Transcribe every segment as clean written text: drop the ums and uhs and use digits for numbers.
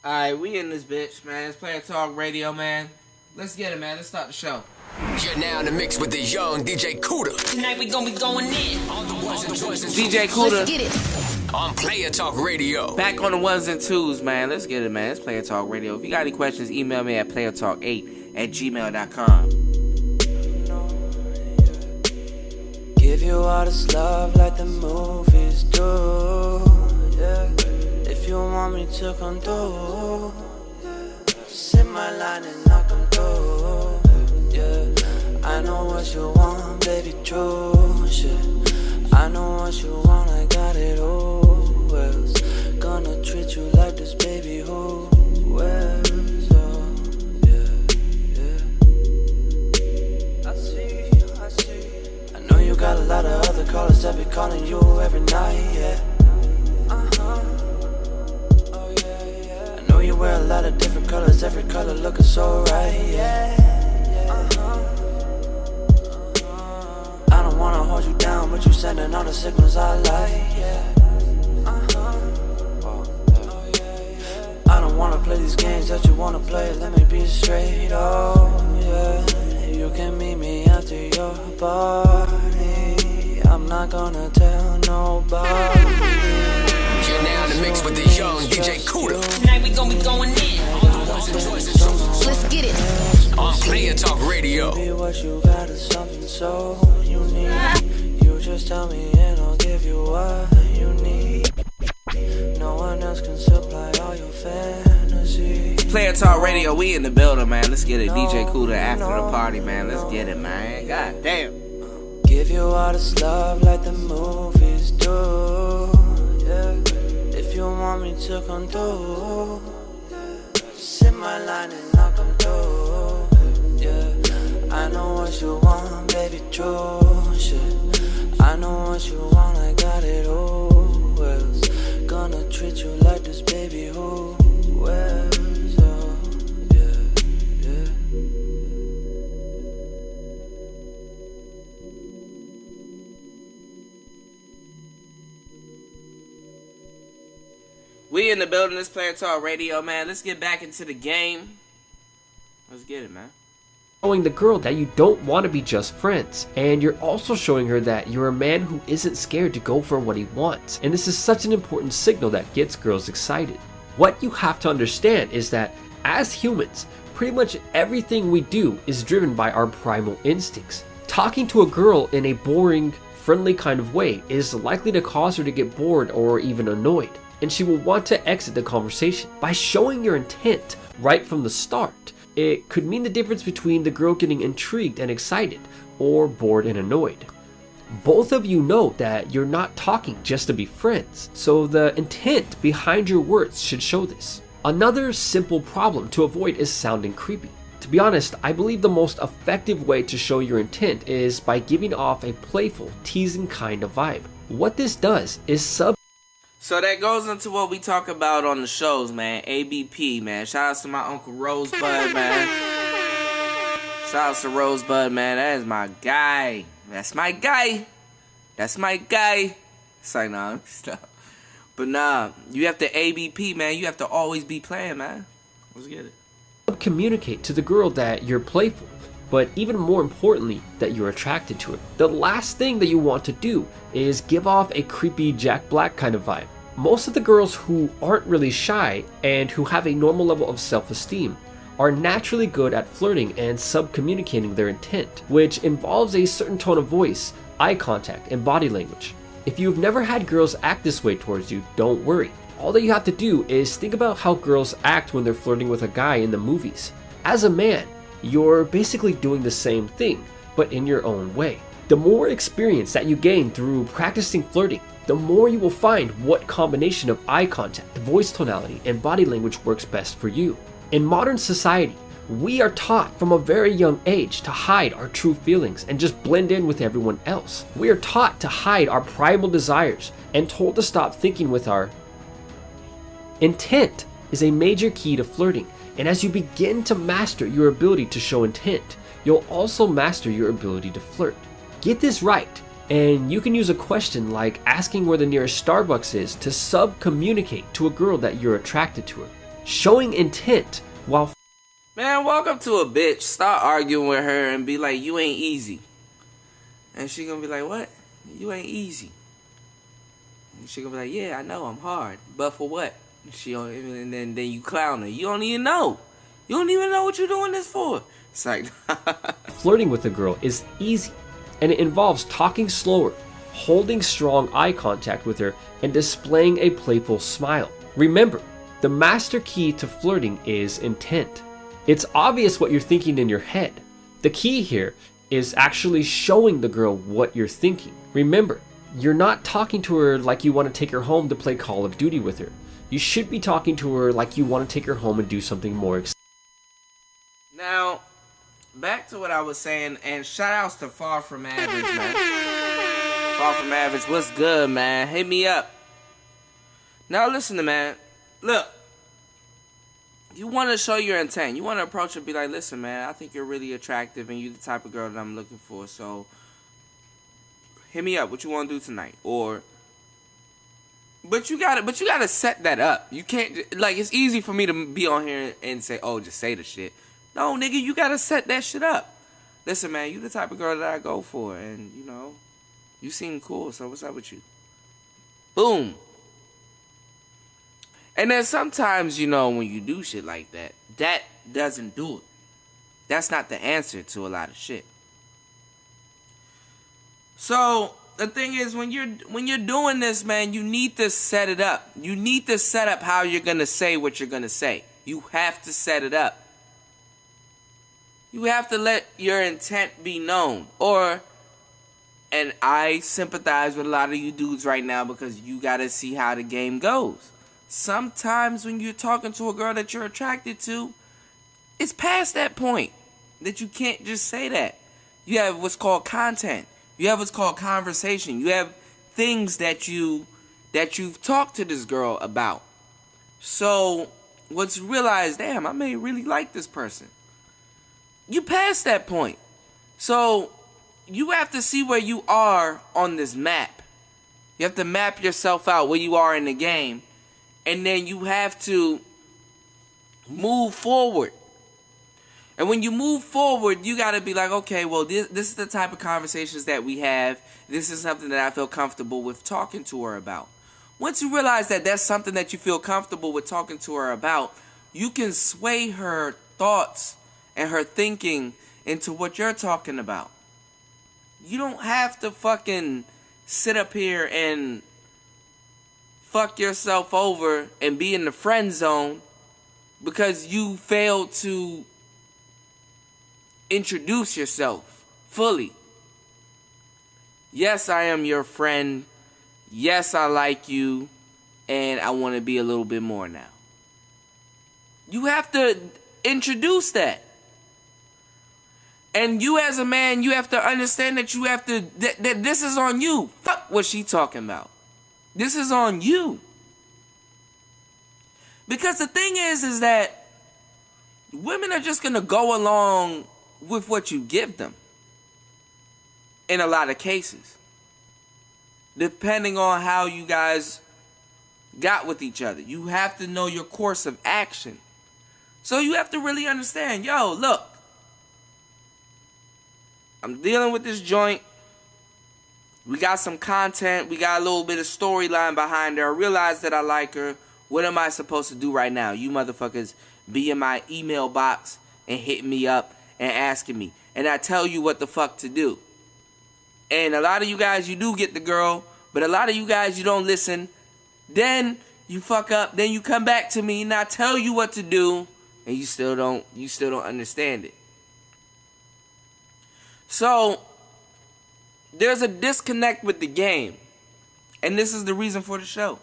Alright, we in this bitch, man. It's Player Talk Radio, man. Let's get it, man. Let's start the show. You're now in the mix with the young DJ Kuda. Tonight we gonna be going in. On the ones and twos. DJ Kuda. Let's get it. On Player Talk Radio. Back on the ones and twos, man. Let's get it, man. It's Player Talk Radio. If you got any questions, email me at playertalk8@gmail.com. Give you all this love like the movies do, yeah. If you want me to come through, sit my line and knock them through, yeah. I know what you want, baby, true shit. I know what you want, I got it, who else gonna treat you like this, baby, who else, oh, yeah, yeah. I see, I know you got a lot of other callers that be calling you every night, yeah. Oh yeah, yeah. I know you wear a lot of different colors, every color looking so right, yeah. I don't wanna hold you down, but you sending all the signals I like, yeah. I don't wanna play these games that you wanna play, let me be straight, oh yeah. You can meet me after your party, I'm not gonna tell nobody. You're now in the mix with the young DJ Kuda. Tonight we gonna be going in. Let's get it. On Player Talk Radio. Baby, what you got is something so unique. You just tell me and I'll give you what you need. No one else can supply all your fantasy. Player Talk Radio, we in the building, man. Let's get it. DJ Kuda after the party, man. Let's get it, man. God damn. Give you all this love like the movies do, yeah. If you want me to come through, sit my line and knock them through, yeah. I know what you want, baby, true shit. I know what you want, I got it, who else gonna treat you like this, baby, who else, oh, yeah, yeah. We in the building, this Player Talk Radio, man. Let's get back into the game. Let's get it, man. Showing the girl that you don't want to be just friends, and you're also showing her that you're a man who isn't scared to go for what he wants, and this is such an important signal that gets girls excited. What you have to understand is that as humans, pretty much everything we do is driven by our primal instincts. Talking to a girl in a boring, friendly kind of way is likely to cause her to get bored or even annoyed, and she will want to exit the conversation. By showing your intent right from the start, it could mean the difference between the girl getting intrigued and excited, or bored and annoyed. Both of you know that you're not talking just to be friends, so the intent behind your words should show this. Another simple problem to avoid is sounding creepy. To be honest, I believe the most effective way to show your intent is by giving off a playful, teasing kind of vibe. What this does is So that goes into what we talk about on the shows, man. ABP, man. Shout out to my Uncle Rosebud, man. Shout out to Rosebud, man. That is my guy. That's my guy. That's my guy. It's like, nah, stop. But nah, you have to ABP, man. You have to always be playing, man. Let's get it. communicate to the girl that you're playful, but even more importantly, that you're attracted to her. The last thing that you want to do is give off a creepy Jack Black kind of vibe. Most of the girls who aren't really shy and who have a normal level of self-esteem are naturally good at flirting and sub-communicating their intent, which involves a certain tone of voice, eye contact, and body language. If you've never had girls act this way towards you, don't worry. All that you have to do is think about how girls act when they're flirting with a guy in the movies. As a man, you're basically doing the same thing, but in your own way. The more experience that you gain through practicing flirting, the more you will find what combination of eye contact, voice tonality, and body language works best for you. In modern society, we are taught from a very young age to hide our true feelings and just blend in with everyone else. We are taught to hide our primal desires and told to stop thinking with our intent is a major key to flirting, and as you begin to master your ability to show intent, you'll also master your ability to flirt. Get this right, and you can use a question like asking where the nearest Starbucks is to sub-communicate to a girl that you're attracted to her. showing intent while Man, walk up to a bitch, start arguing with her, and be like, you ain't easy. And she gonna be like, what? You ain't easy. And she gonna be like, yeah, I know, I'm hard. But for what? And then you clown her. You don't even know. You don't even know what you're doing this for. It's like, flirting with a girl is easy, and it involves talking slower, holding strong eye contact with her, and displaying a playful smile. Remember, the master key to flirting is intent. It's obvious what you're thinking in your head. The key here is actually showing the girl what you're thinking. Remember, you're not talking to her like you want to take her home to play Call of Duty with her. You should be talking to her like you want to take her home and do something more exciting. now, back to what I was saying, and shout outs to Far From Average, man. Far From Average, what's good, man? Hit me up. Now listen to man. Look, you want to show your intent. You want to approach her and be like, listen, man, I think you're really attractive and you're the type of girl that I'm looking for. So, hit me up. What you want to do tonight? But you gotta set that up. You can't, like, it's easy for me to be on here and say, oh, just say the shit. No, nigga, you gotta set that shit up. Listen, man, you the type of girl that I go for, and, you know, you seem cool, so what's up with you? Boom. And then sometimes, you know, when you do shit like that, that doesn't do it. That's not the answer to a lot of shit. So, the thing is, when you're doing this, man, you need to set it up. You need to set up how you're going to say what you're going to say. You have to set it up. You have to let your intent be known. And I sympathize with a lot of you dudes right now because you got to see how the game goes. Sometimes when you're talking to a girl that you're attracted to, it's past that point that you can't just say that. You have what's called content. You have what's called conversation. You have things that you've talked to this girl about. So once you realize, damn, I may really like this person. You past that point. So you have to see where you are on this map. You have to map yourself out where you are in the game. And then you have to move forward. And when you move forward, you got to be like, okay, well, this is the type of conversations that we have. This is something that I feel comfortable with talking to her about. Once you realize that that's something that you feel comfortable with talking to her about, you can sway her thoughts and her thinking into what you're talking about. You don't have to fucking sit up here and fuck yourself over and be in the friend zone because you failed to introduce yourself fully. Yes, I am your friend. Yes, I like you. And I want to be a little bit more now. You have to introduce that. And you as a man, you have to understand that you have to, that this is on you. Fuck what she talking about. This is on you. Because the thing is that women are just going to go along with what you give them. In a lot of cases. Depending on how you guys got with each other. You have to know your course of action. So you have to really understand, yo, look. I'm dealing with this joint. We got some content. We got a little bit of storyline behind her. I realize that I like her. What am I supposed to do right now? You motherfuckers be in my email box and hitting me up and asking me. And I tell you what the fuck to do. And a lot of you guys, you do get the girl. But a lot of you guys, you don't listen. Then you fuck up. Then you come back to me and I tell you what to do. And you still don't understand it. So there's a disconnect with the game. And this is the reason for the show.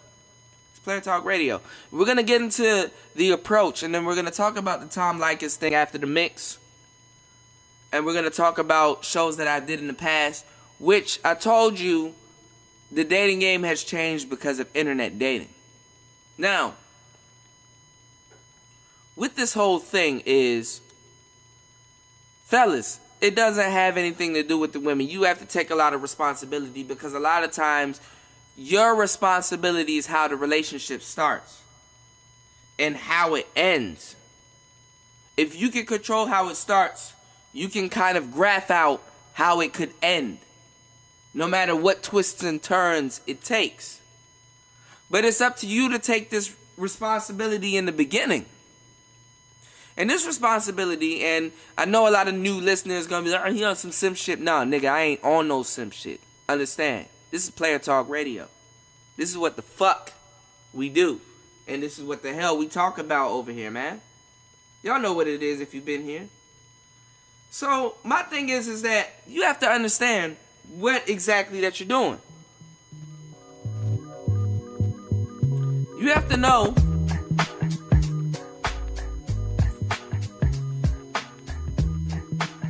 It's Player Talk Radio. We're going to get into the approach. And then we're going to talk about the Tom Leykis thing after the mix. And we're going to talk about shows that I did in the past. Which I told you the dating game has changed because of internet dating. Now, with this whole thing is, fellas, it doesn't have anything to do with the women. You have to take a lot of responsibility because a lot of times your responsibility is how the relationship starts. and how it ends. If you can control how it starts, you can kind of graph out how it could end, no matter what twists and turns it takes. But it's up to you to take this responsibility in the beginning. And this responsibility, and I know a lot of new listeners gonna be like, oh, he on some simp shit. Nah, nigga, I ain't on no simp shit. Understand? This is Player Talk Radio. This is what the fuck we do. And this is what the hell we talk about over here, man. Y'all know what it is if you've been here. So, my thing is that you have to understand what exactly that you're doing. You have to know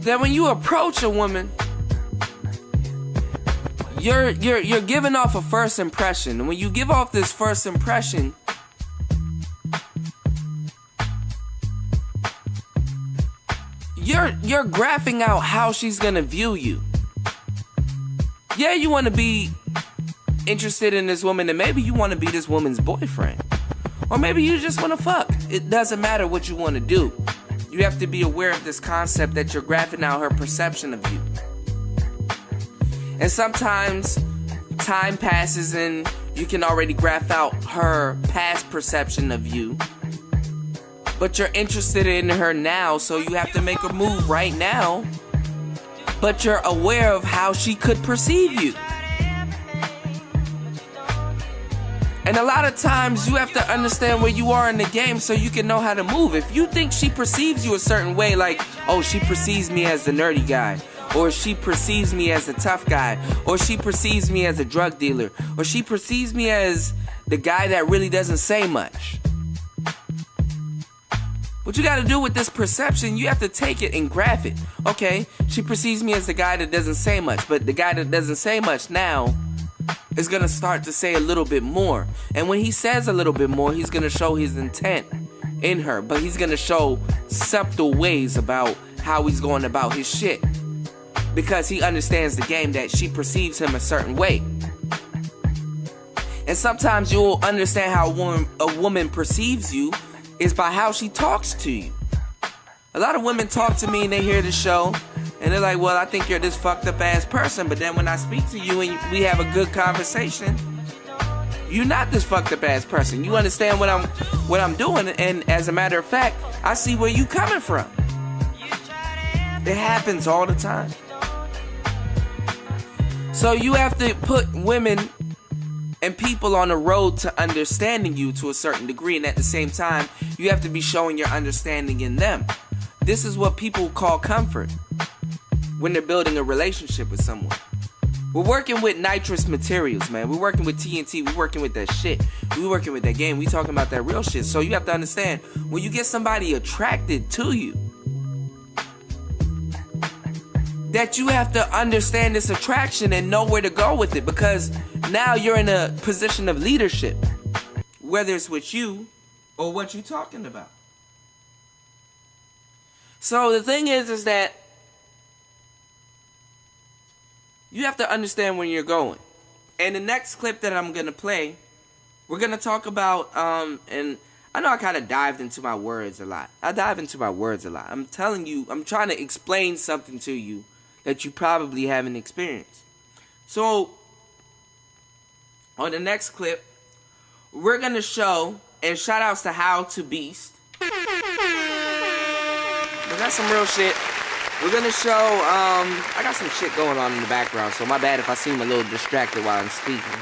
that when you approach a woman, you're giving off a first impression. And when you give off this first impression, you're graphing out how she's gonna view you. Yeah, you want to be interested in this woman, and maybe you want to be this woman's boyfriend, or maybe you just want to fuck. It doesn't matter what you want to do. You have to be aware of this concept that you're graphing out her perception of you. And sometimes time passes and you can already graph out her past perception of you. But you're interested in her now, so you have to make a move right now. But you're aware of how she could perceive you. And a lot of times you have to understand where you are in the game so you can know how to move. If you think she perceives you a certain way, like, oh, she perceives me as the nerdy guy, or she perceives me as the tough guy, or she perceives me as a drug dealer, or she perceives me as the guy that really doesn't say much. What you gotta do with this perception, you have to take it and graph it. Okay, she perceives me as the guy that doesn't say much, but the guy that doesn't say much now is gonna start to say a little bit more. And when he says a little bit more, he's gonna show his intent in her, but he's gonna show subtle ways about how he's going about his shit, because he understands the game that she perceives him a certain way. And sometimes you'll understand how a woman perceives you is by how she talks to you. A lot of women talk to me and they hear the show and they're like, well, I think you're this fucked up ass person. But then when I speak to you and we have a good conversation, you're not this fucked up ass person. You understand what I'm doing, and as a matter of fact, I see where you coming from. It happens all the time. So you have to put women and people on the road to understanding you to a certain degree, and at the same time, you have to be showing your understanding in them. This is what people call comfort when they're building a relationship with someone. We're working with nitrous materials, man. We're working with TNT. We're working with that shit. We're working with that game. We talking about that real shit. So you have to understand, when you get somebody attracted to you, that you have to understand this attraction and know where to go with it, because now you're in a position of leadership, whether it's with you or what you're talking about. So the thing is that you have to understand where you're going. And the next clip that I'm going to play, we're going to talk about, and I know I kind of dived into my words a lot. I'm telling you, I'm trying to explain something to you that you probably haven't experienced. So, on the next clip, we're going to show, and shout outs to How to Beast. But that's some real shit. We're going to show, I got some shit going on in the background, so my bad if I seem a little distracted while I'm speaking.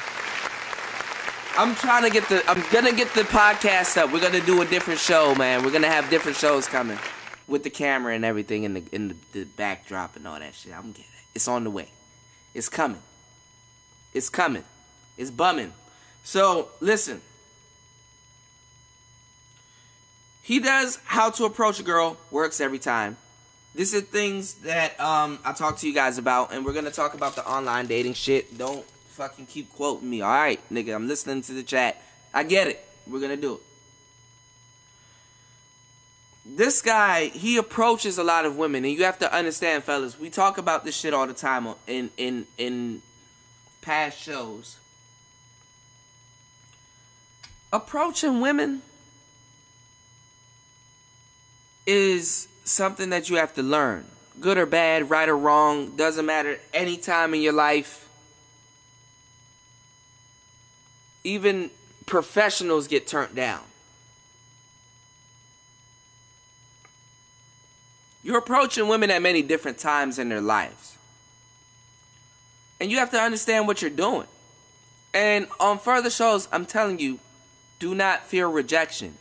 I'm gonna get the podcast up. We're gonna do a different show, man. We're gonna have different shows coming with the camera and everything in the backdrop and all that shit. I'm getting it. It's on the way. It's coming. It's coming. It's bumming. So listen. He does how to approach a girl. Works every time. These are things that I talk to you guys about, and we're gonna talk about the online dating shit. Don't fucking keep quoting me. All right, nigga, I'm listening to the chat. I get it. We're gonna do it. This guy, he approaches a lot of women, and you have to understand, fellas, we talk about this shit all the time in past shows. Approaching women is something that you have to learn. Good or bad, right or wrong, doesn't matter any time in your life. Even professionals get turned down. You're approaching women at many different times in their lives. And you have to understand what you're doing. And on further shows, I'm telling you, do not fear rejection.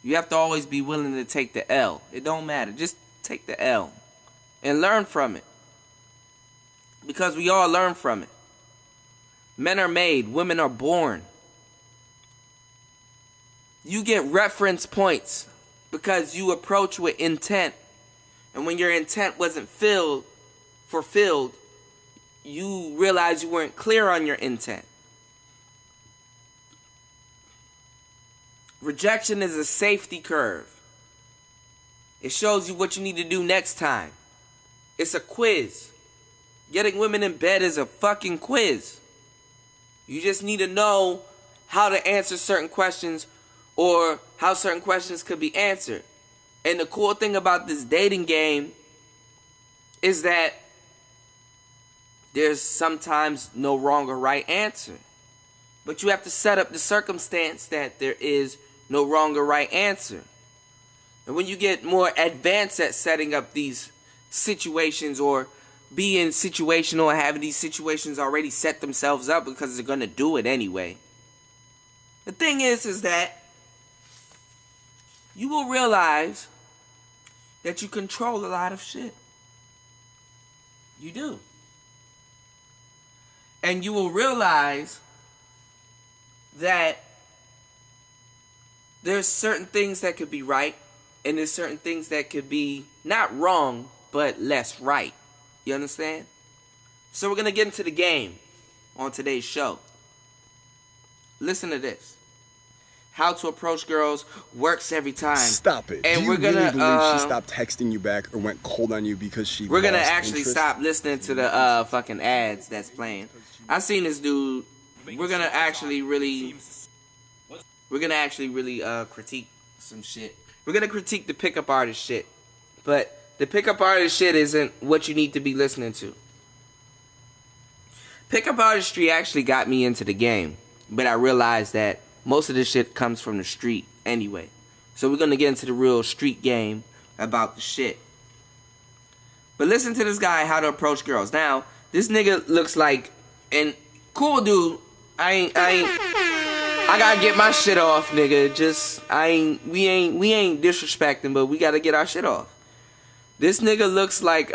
You have to always be willing to take the L. It don't matter. Just take the L and learn from it. Because we all learn from it. Men are made. Women are born. You get reference points because you approach with intent. And when your intent wasn't fulfilled, you realize you weren't clear on your intent. Rejection is a safety curve. It shows you what you need to do next time. It's a quiz. Getting women in bed is a fucking quiz. You just need to know how to answer certain questions or how certain questions could be answered. And the cool thing about this dating game is that there's sometimes no wrong or right answer. But you have to set up the circumstance that there is no wrong or right answer. And when you get more advanced at setting up these situations or being situational or having these situations already set themselves up because they're going to do it anyway. The thing is that you will realize that you control a lot of shit. You do. And you will realize that there's certain things that could be right, and there's certain things that could be not wrong, but less right. You understand? So we're going to get into the game on today's show. Listen to this. How to approach girls works every time. Stop it. And Do you we're gonna really believe she stopped texting you back or went cold on you because she We're gonna lost actually interest? stop listening to the fucking ads that's playing. I seen this dude. We're gonna actually really critique some shit. We're gonna critique the pickup artist shit. But the pickup artist shit isn't what you need to be listening to. Pickup artistry actually got me into the game, but I realized that most of this shit comes from the street anyway. So we're gonna get into the real street game about the shit. But listen to this guy, how to approach girls. Now, this nigga looks like an cool dude. I gotta get my shit off, nigga. We ain't disrespecting, but we gotta get our shit off. This nigga looks like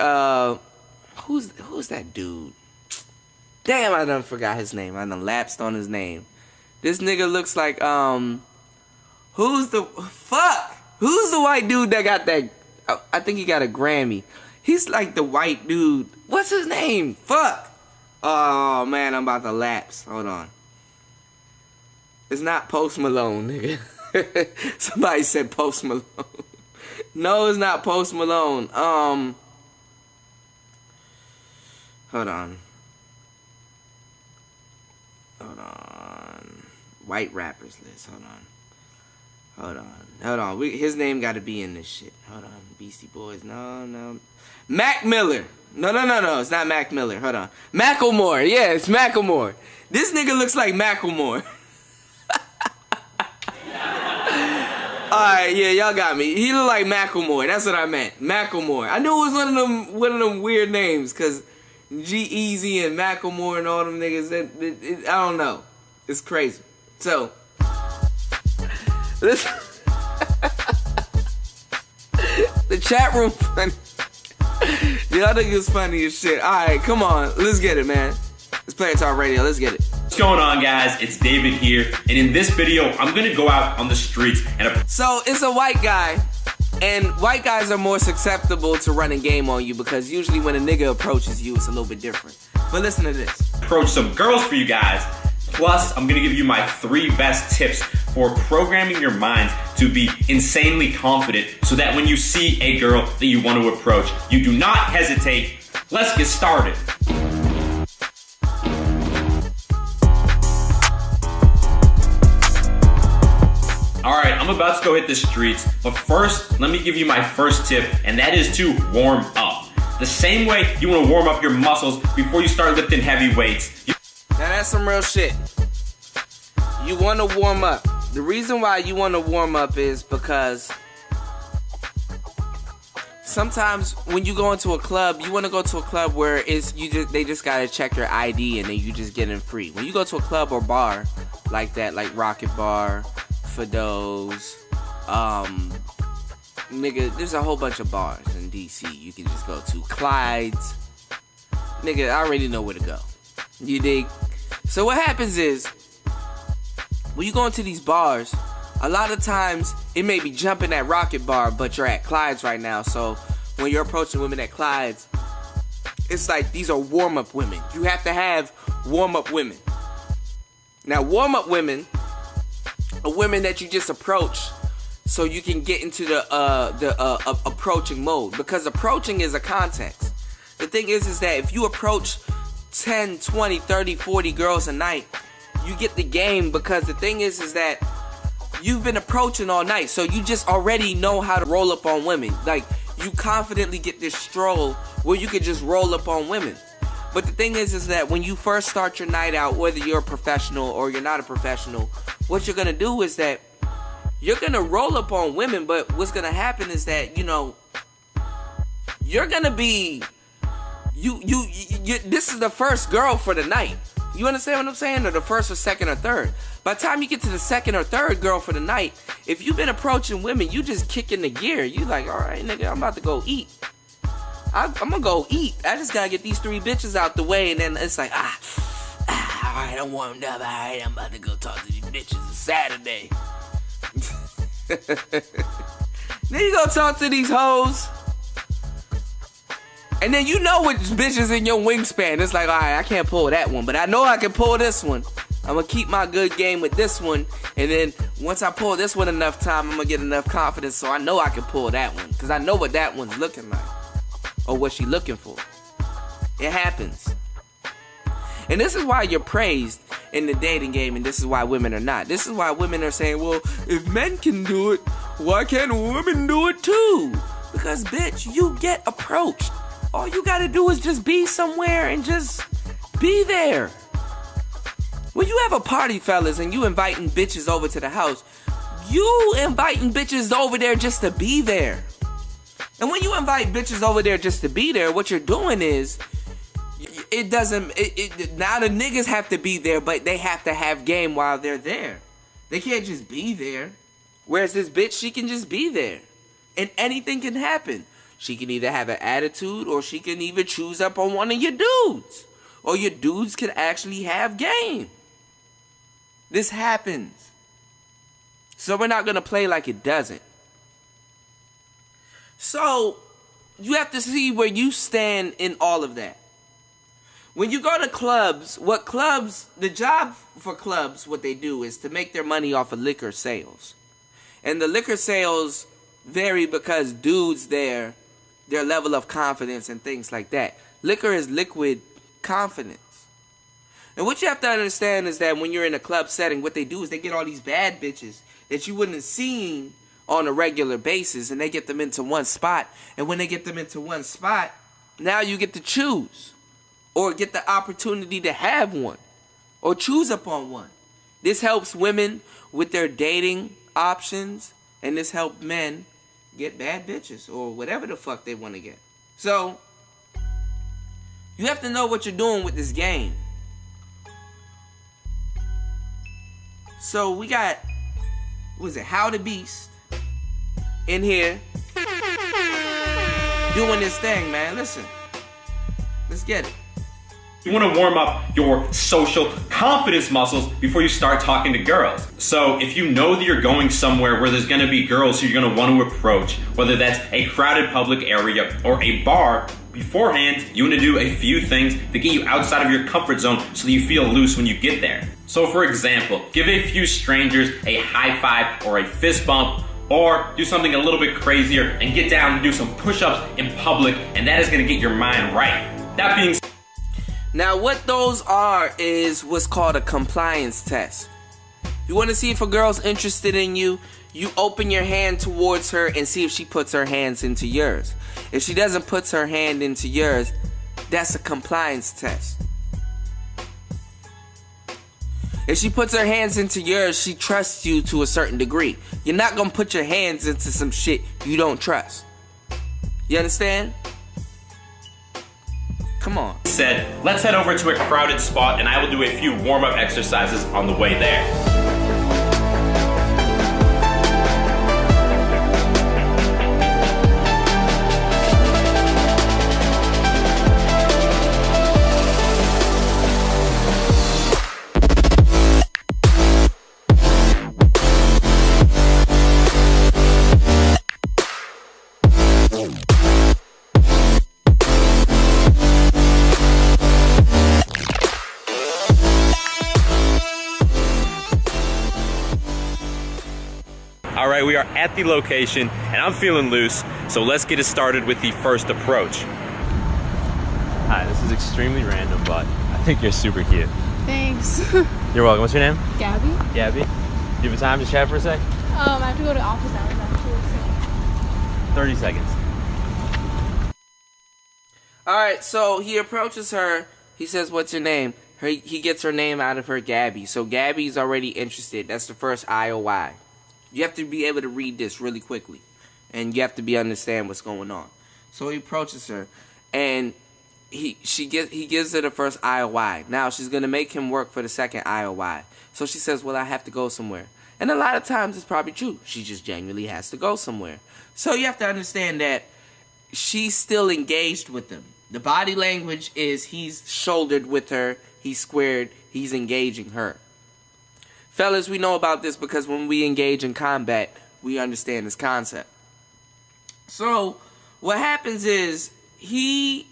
who's that dude? Damn, I done forgot his name. I done lapsed on his name. This nigga looks like who's the white dude that got that? I think he got a Grammy. He's like the white dude. What's his name? Fuck. Oh man, I'm about to lapse. Hold on. It's not Post Malone, nigga. Somebody said Post Malone. No, it's not Post Malone. Hold on. White rappers list. Hold on. His name got to be in this shit. Hold on. Beastie Boys. No. Mac Miller. No. It's not Mac Miller. Hold on. Macklemore. Yeah, it's Macklemore. This nigga looks like Macklemore. Alright, yeah, y'all got me. He look like Macklemore. That's what I meant. Macklemore. I knew it was one of them weird names, cause G-Eazy and Macklemore and all them niggas. I don't know. It's crazy. So, listen. The chat room funny. Y'all niggas funny as shit. Alright, come on. Let's get it, man. It's Player Talk Radio. Let's get it. What's going on, guys? It's David here, and in this video, I'm gonna go out on the streets and So, it's a white guy, and white guys are more susceptible to running game on you because usually when a nigga approaches you, it's a little bit different. But listen to this. approach some girls for you guys. Plus, I'm gonna give you my 3 best tips for programming your mind to be insanely confident so that when you see a girl that you want to approach, you do not hesitate. Let's get started. All right, I'm about to go hit the streets, but first, let me give you my first tip, and that is to warm up. The same way you want to warm up your muscles before you start lifting heavy weights. Now that's some real shit. You want to warm up. The reason why you want to warm up is because sometimes when you go into a club, you want to go to a club where they just gotta check your ID and then you just get in free. When you go to a club or bar like that, like Rocket Bar, Fido's, nigga, there's a whole bunch of bars in DC you can just go to. Clyde's. Nigga, I already know where to go. You dig? So what happens is, when you go into these bars, a lot of times it may be jumping at Rocket Bar, but you're at Clyde's right now. So when you're approaching women at Clyde's, it's like these are warm-up women. You have to have warm-up women. Now, warm-up women are women that you just approach so you can get into the approaching mode. Because approaching is a context. The thing is that if you approach 10, 20, 30, 40 girls a night, you get the game, because the thing is that you've been approaching all night, so you just already know how to roll up on women. Like, you confidently get this stroll where you could just roll up on women. But the thing is that when you first start your night out, whether you're a professional or you're not a professional, what you're gonna do is that you're gonna roll up on women, but what's gonna happen is that, you know, you're gonna be this is the first girl for the night. You understand what I'm saying? Or the first or second or third. By the time you get to the second or third girl for the night, if you've been approaching women, you just kick in the gear. You like, all right, nigga, I'm about to go eat. I'm gonna go eat. I just gotta get these 3 bitches out the way, and then it's like, all right, I'm warmed up. All right, I'm about to go talk to these bitches. It's Saturday. Then you go talk to these hoes. And then you know which bitches in your wingspan. It's like, all right, I can't pull that one, but I know I can pull this one. I'm going to keep my good game with this one. And then once I pull this one enough time, I'm going to get enough confidence so I know I can pull that one. Because I know what that one's looking like. Or what she's looking for. It happens. And this is why you're praised in the dating game, and this is why women are not. This is why women are saying, well, if men can do it, why can't women do it too? Because, bitch, you get approached. All you gotta do is just be somewhere and just be there. When you have a party, fellas, and you inviting bitches over to the house, you inviting bitches over there just to be there. And when you invite bitches over there just to be there, what you're doing is, now the niggas have to be there, but they have to have game while they're there. They can't just be there. Whereas this bitch, she can just be there. And anything can happen. She can either have an attitude, or she can even choose up on one of your dudes. Or your dudes can actually have game. This happens. So we're not going to play like it doesn't. So you have to see where you stand in all of that. When you go to clubs, the job for clubs, what they do is to make their money off of liquor sales. And the liquor sales vary because dudes there, their level of confidence and things like that. Liquor is liquid confidence. And what you have to understand is that when you're in a club setting, what they do is they get all these bad bitches that you wouldn't have seen on a regular basis, and they get them into one spot. And when they get them into one spot, now you get to choose, or get the opportunity to have one, or choose upon one. This helps women with their dating options, and this helps men get bad bitches, or whatever the fuck they want to get. So, you have to know what you're doing with this game. So, we got, How the Beast in here doing this thing, man. Listen, let's get it. You want to warm up your social confidence muscles before you start talking to girls. So if you know that you're going somewhere where there's going to be girls who you're going to want to approach, whether that's a crowded public area or a bar, beforehand, you want to do a few things to get you outside of your comfort zone so that you feel loose when you get there. So for example, give a few strangers a high five or a fist bump, or do something a little bit crazier and get down and do some push-ups in public, and that is going to get your mind right. That being said, now, what those are is what's called a compliance test. You want to see if a girl's interested in you, You open your hand towards her and see if she puts her hands into yours. If she doesn't put her hand into yours, that's a compliance test. If she puts her hands into yours, she trusts you to a certain degree. You're not gonna put your hands into some shit you don't trust. You understand? Come on. Said, let's head over to a crowded spot and I will do a few warm-up exercises on the way there. All right, we are at the location and I'm feeling loose, so let's get it started with the first approach. Hi, this is extremely random, but I think you're super cute. Thanks. You're welcome. What's your name? Gabby? Gabby. Do you have time to chat for a sec? I have to go to office hours actually. 30 seconds. Alright, so he approaches her. He says, what's your name? He gets her name out of her, Gabby. So Gabby's already interested. That's the first IOI. You have to be able to read this really quickly. And you have to understand what's going on. So he approaches her. And he gives her the first IOI. Now she's going to make him work for the second IOI. So she says, well, I have to go somewhere. And a lot of times it's probably true. She just genuinely has to go somewhere. So you have to understand that she's still engaged with him. The body language is he's shouldered with her, he's squared, he's engaging her. Fellas, we know about this because when we engage in combat, we understand this concept. So, what happens is, he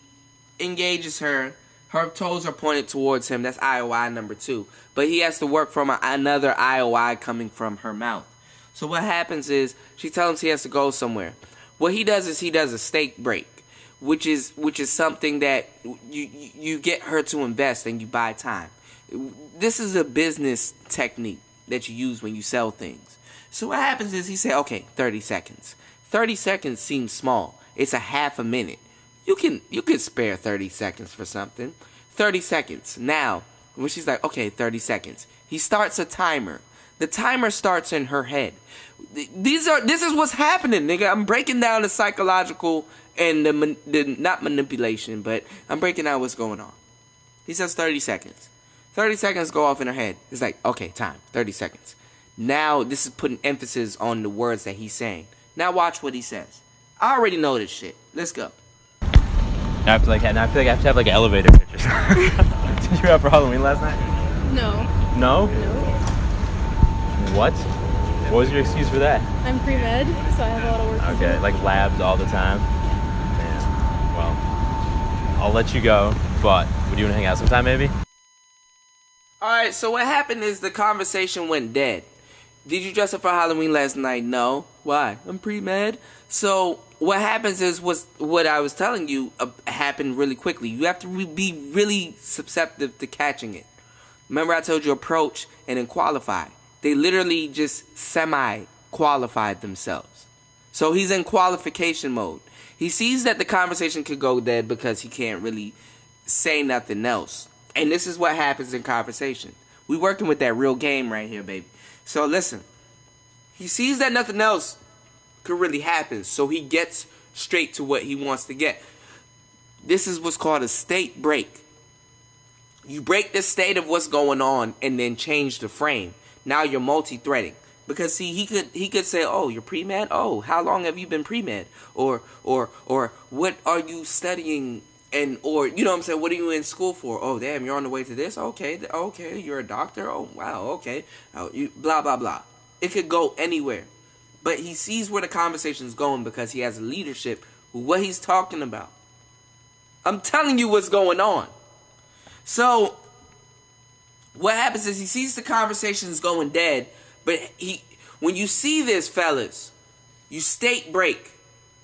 engages her, her toes are pointed towards him, that's IOI number 2. But he has to work from another IOI coming from her mouth. So what happens is, she tells him he has to go somewhere. What he does is he does a stake break. Which is something that you get her to invest and you buy time. This is a business technique that you use when you sell things. So what happens is he said, okay, 30 seconds. 30 seconds seems small. It's a half a minute. You can spare 30 seconds for something. 30 seconds. Now, when she's like, okay, 30 seconds. He starts a timer. The timer starts in her head. This is what's happening, nigga. I'm breaking down the psychological and the not manipulation, but I'm breaking down what's going on. He says 30 seconds. 30 seconds go off in her head. It's like, okay, time. 30 seconds. Now, this is putting emphasis on the words that he's saying. Now watch what he says. I already know this shit. Let's go. Now I feel like I have to have like elevator pictures. Did you have for Halloween last night? No. No? No. What? What was your excuse for that? I'm pre-med, so I have a lot of work to do. Okay, like labs all the time. Man, well, I'll let you go, but would you want to hang out sometime maybe? Alright, so what happened is the conversation went dead. Did you dress up for Halloween last night? No. Why? I'm pre-med. So what happens is what I was telling you happened really quickly. You have to be really susceptible to catching it. Remember I told you approach and then qualify. They literally just semi-qualified themselves. So he's in qualification mode. He sees that the conversation could go dead because he can't really say nothing else. And this is what happens in conversation. We working with that real game right here, baby. So listen. He sees that nothing else could really happen. So he gets straight to what he wants to get. This is what's called a state break. You break the state of what's going on and then change the frame. Now you're multi-threading. Because see, he could say, oh, you're pre-med? Oh, how long have you been pre-med? Or what are you studying? And or you know what I'm saying, what are you in school for? Oh damn, you're on the way to this? Okay, you're a doctor? Oh wow, okay. You blah blah blah. It could go anywhere. But he sees where the conversation's going because he has leadership with what he's talking about. I'm telling you what's going on. So what happens is he sees the conversation's going dead, but when you see this, fellas, you state break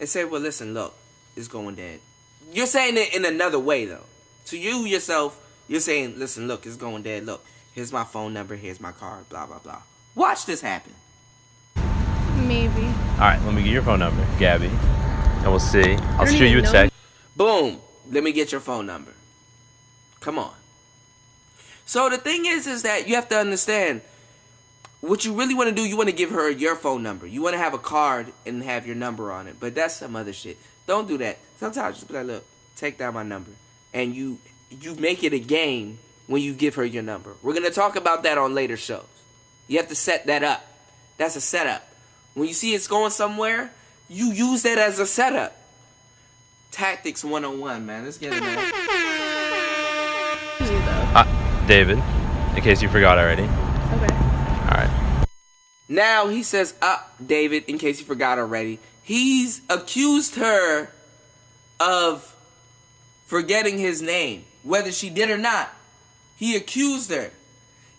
and say, well, listen, look, it's going dead. You're saying it in another way, though. To you, yourself, you're saying, listen, look, it's going dead. Look, here's my phone number, here's my card, blah, blah, blah. Watch this happen. Maybe. All right, let me get your phone number, Gabby, and we'll see. I'll don't shoot you a even know text. Boom. Let me get your phone number. Come on. So the thing is that you have to understand what you really want to do. You want to give her your phone number. You want to have a card and have your number on it. But that's some other shit. Don't do that. Sometimes just be like, look, take down my number. And you make it a game when you give her your number. We're going to talk about that on later shows. You have to set that up. That's a setup. When you see it's going somewhere, you use that as a setup. Tactics 101, man. Let's get it, man. David, in case you forgot already. Okay. Alright. Now he says, David, in case you forgot already. He's accused her of forgetting his name, whether she did or not. He accused her.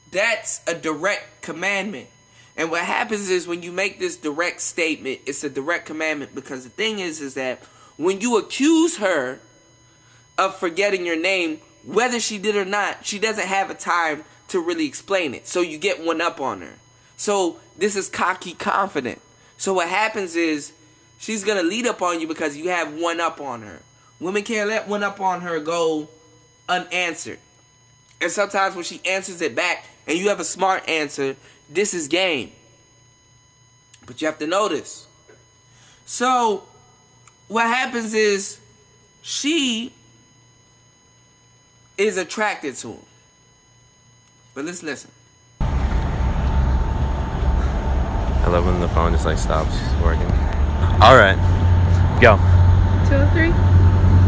That's a direct commandment. And what happens is when you make this direct statement, it's a direct commandment because the thing is that when you accuse her of forgetting your name, whether she did or not, she doesn't have a time to really explain it. So you get one up on her. So this is cocky confident. So what happens is she's going to lead up on you because you have one up on her. Women can't let one up on her go unanswered. And sometimes when she answers it back and you have a smart answer, this is game. But you have to know this. So what happens is she is attracted to him. But let's listen. I love when the phone just like stops working. Alright. Go. 203?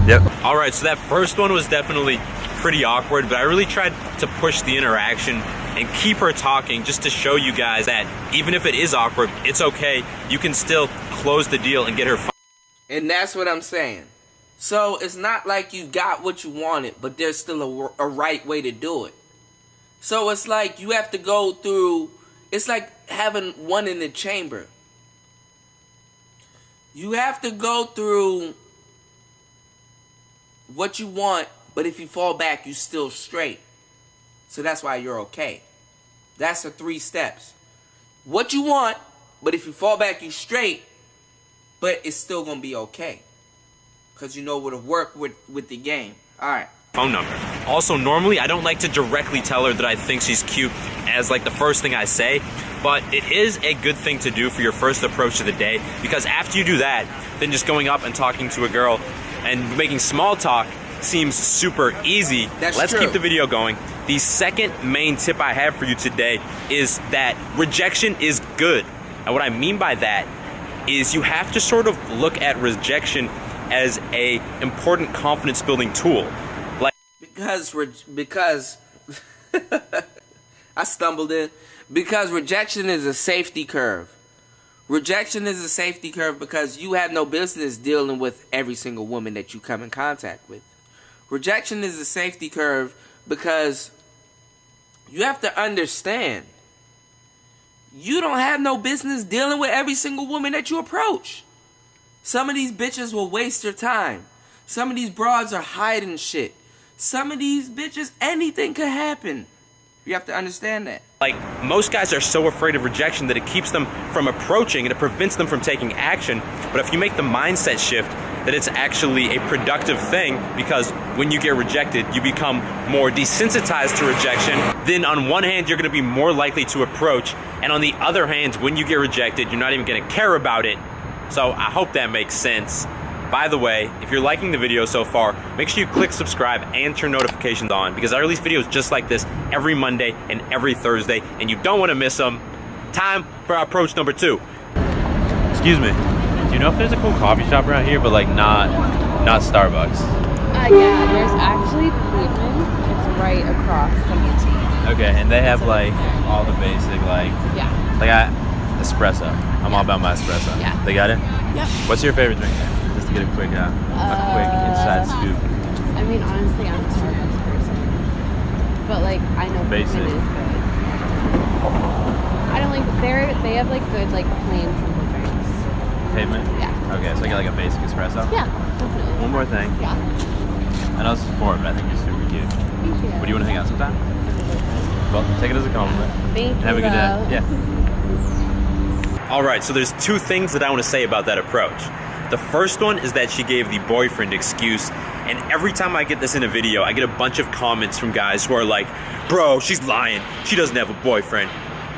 Yep. Alright, so that first one was definitely pretty awkward, but I really tried to push the interaction and keep her talking just to show you guys that even if it is awkward, it's okay. You can still close the deal and get her. And that's what I'm saying. So it's not like you got what you wanted, but there's still a right way to do it. So it's like you have to go through, it's like having one in the chamber. You have to go through what you want, but if you fall back, you still straight. So that's why you're okay. That's the 3 steps. What you want, but if you fall back, you straight, but it's still going to be okay. Because you know what to work with the game. Alright. Phone number. Also, normally I don't like to directly tell her that I think she's cute as like the first thing I say, but it is a good thing to do for your first approach of the day, because after you do that, then just going up and talking to a girl and making small talk seems super easy. Let's true. keep the video going. The second main tip I have for you today is that rejection is good. And what I mean by that is you have to sort of look at rejection as a important confidence building tool. Like because I stumbled in. Because rejection is a safety curve. Rejection is a safety curve because you have no business dealing with every single woman that you come in contact with. Rejection is a safety curve because you have to understand you don't have no business dealing with every single woman that you approach. Some of these bitches will waste your time. Some of these broads are hiding shit. Some of these bitches, anything could happen. You have to understand that. Like, most guys are so afraid of rejection that it keeps them from approaching and it prevents them from taking action. But if you make the mindset shift that it's actually a productive thing, because when you get rejected, you become more desensitized to rejection, then on one hand, you're going to be more likely to approach. And on the other hand, when you get rejected, you're not even going to care about it. So I hope that makes sense. By the way, if you're liking the video so far, make sure you click subscribe and turn notifications on, because I release videos just like this every Monday and every Thursday, and you don't want to miss them. Time for our approach number 2. Excuse me. Do you know if there's a cool coffee shop around here, but like not Starbucks? Yeah, there's actually Cleveland. It's right across from UT. Okay, and they have like all the basic espresso. I'm all about my espresso. Yeah. They got it? Yep. What's your favorite drink? Just to get a quick inside scoop. I mean, honestly, I'm a Starbucks person. But like, I know Basic. Cleveland is good. I don't like, they have like good like plain simple drinks. Pavement? Yeah. Okay, so I get like a basic espresso? Yeah, definitely. One more thing. Yeah. I know this is forward, but I think you're super cute. Thank you. Would you want to hang out sometime? Well, take it as a compliment. Thank you. And have a good day. Yeah. Alright, so there's two things that I want to say about that approach. The first one is that she gave the boyfriend excuse, and every time I get this in a video, I get a bunch of comments from guys who are like, bro, she's lying, she doesn't have a boyfriend.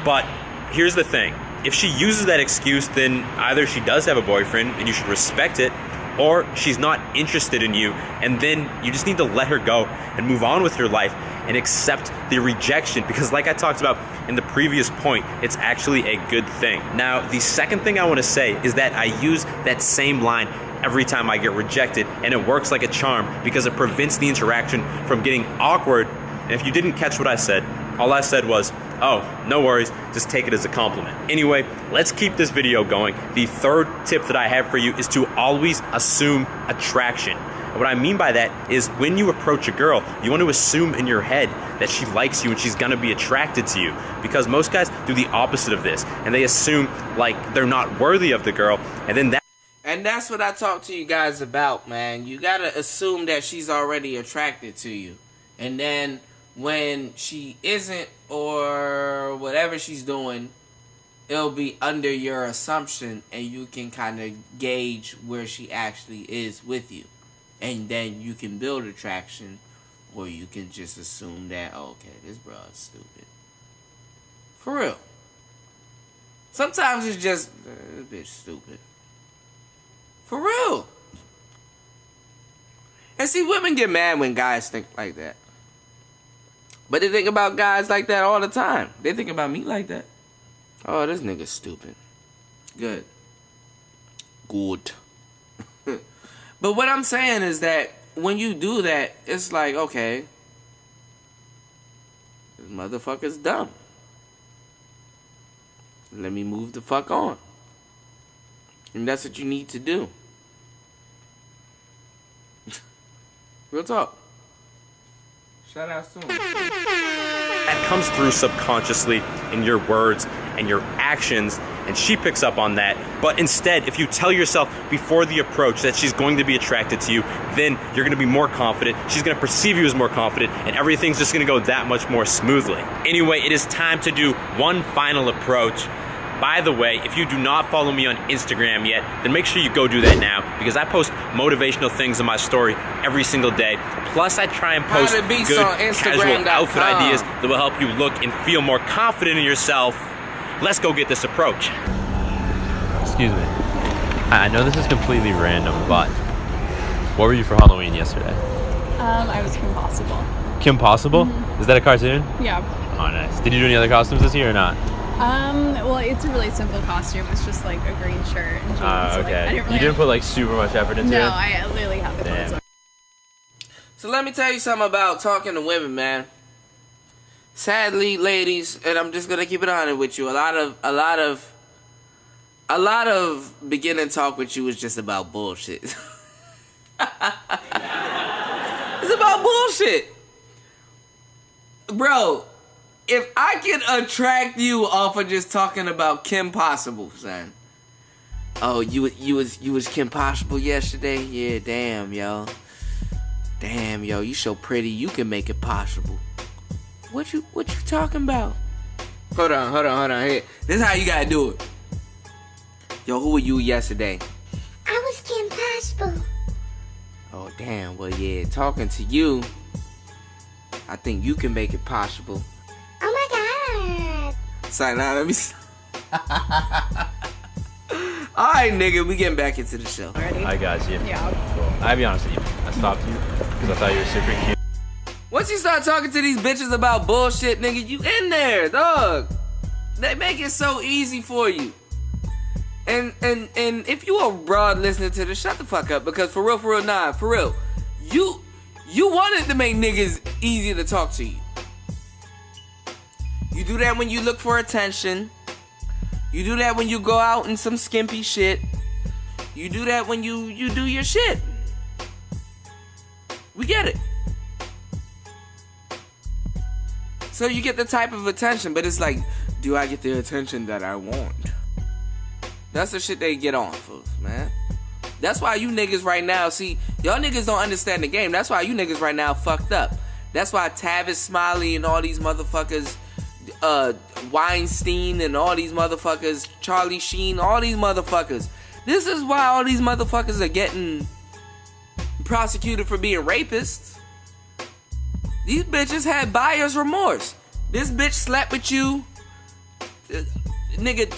But here's the thing, if she uses that excuse, then either she does have a boyfriend and you should respect it, or she's not interested in you, and then you just need to let her go and move on with your life and accept the rejection, because like I talked about in the previous point, it's actually a good thing. Now, the second thing I want to say is that I use that same line every time I get rejected, and it works like a charm because it prevents the interaction from getting awkward. And if you didn't catch what I said, all I said was, oh, no worries, just take it as a compliment. Anyway, let's keep this video going. The third tip that I have for you is to always assume attraction. And what I mean by that is when you approach a girl, you want to assume in your head that she likes you and she's gonna be attracted to you. Because most guys do the opposite of this, and they assume like they're not worthy of the girl, and then that. And that's what I talk to you guys about, man. You gotta assume that she's already attracted to you. And then when she isn't, or whatever she's doing, it'll be under your assumption, and you can kind of gauge where she actually is with you. And then you can build attraction, or you can just assume that, oh, okay, this bro is stupid. For real. Sometimes it's just, this bitch stupid. For real. And see, women get mad when guys think like that. But they think about guys like that all the time. They think about me like that. Oh, this nigga's stupid. Good. Good. But what I'm saying is that when you do that, it's like, okay, this motherfucker's dumb. Let me move the fuck on. And that's what you need to do. Real talk. Shout out soon. That comes through subconsciously in your words and your actions, and she picks up on that. But instead, if you tell yourself before the approach that she's going to be attracted to you, then you're going to be more confident, she's going to perceive you as more confident, and everything's just going to go that much more smoothly. Anyway, it is time to do one final approach. By the way, if you do not follow me on Instagram yet, then make sure you go do that now, because I post motivational things in my story every single day. Plus, I try and post good casual outfit ideas that will help you look and feel more confident in yourself. Let's go get this approach. Excuse me. I know this is completely random, but what were you for Halloween yesterday? I was Kim Possible. Kim Possible? Mhm. Is that a cartoon? Yeah. Oh, nice. Did you do any other costumes this year or not? Well, it's a really simple costume. It's just like a green shirt and jeans. So, Okay. like, You didn't put like super much effort into it? No, I literally have the clothes. So let me tell you something about talking to women, man. Sadly, ladies, and I'm just gonna keep it honest with you, a lot of beginning talk with you is just about bullshit. It's about bullshit. Bro, if I can attract you off of just talking about Kim Possible, son. Oh, you was Kim Possible yesterday? Yeah, damn, yo. Damn, yo, you so pretty, you can make it possible. What you talking about? Hold on. Here. This is how you gotta do it. Yo, who were you yesterday? I was Kim Possible. Oh, damn, well, yeah, talking to you, I think you can make it possible. Oh my god. Sorry, now let me... Alright, nigga, we getting back into the show. I got you. Yeah. Cool. I'll be honest with you. I stopped you because I thought you were super cute. Once you start talking to these bitches about bullshit, nigga, you in there, dog. They make it so easy for you. And if you a broad listening to this, shut the fuck up. Because for real, you wanted to make niggas easy to talk to you. You do that when you look for attention. You do that when you go out in some skimpy shit. You do that when you do your shit. We get it. So you get the type of attention, but it's like, do I get the attention that I want? That's the shit they get off of, man. That's why you niggas right now, see, y'all niggas don't understand the game. That's why you niggas right now fucked up. That's why Tavis Smiley and all these motherfuckers Weinstein and all these motherfuckers, Charlie Sheen, all these motherfuckers. This is why all these motherfuckers are getting prosecuted for being rapists. These bitches had buyer's remorse. This bitch slept with you, nigga,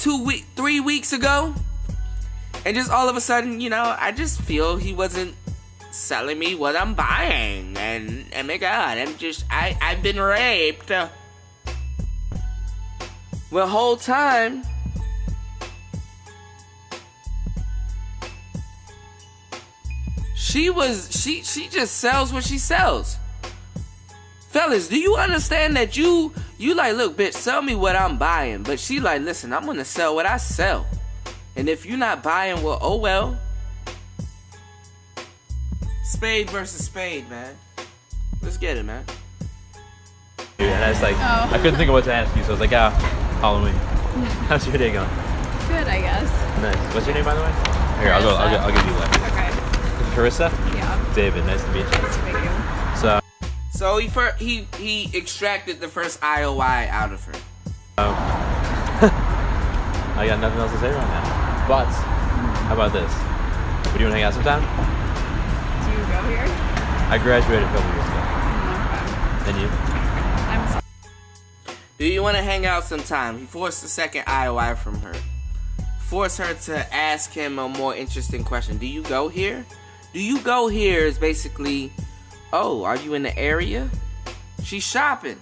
3 weeks ago. And just all of a sudden, you know, I just feel he wasn't selling me what I'm buying. And my God, I've been raped. Well, whole time, she just sells what she sells. Fellas, do you understand that you like, look, bitch, sell me what I'm buying. But she like, listen, I'm gonna sell what I sell. And if you're not buying, well, oh well. Spade versus spade, man. Let's get it, man. And I was like, I couldn't think of what to ask you, so I was like, Halloween. How's your day going? Good, I guess. Nice. What's your name, by the way? Here, I'll give you one. Okay. Carissa? Yeah. David, nice to meet you. Nice to meet you. So he extracted the first IOI out of her. I got nothing else to say right now. But how about this? Would you want to hang out sometime? Do you go here? I graduated a couple years ago. Okay. And you? I'm sorry. Do you want to hang out sometime? He forced the second IOI from her. Force her to ask him a more interesting question. Do you go here? Do you go here is basically, oh, are you in the area? She's shopping.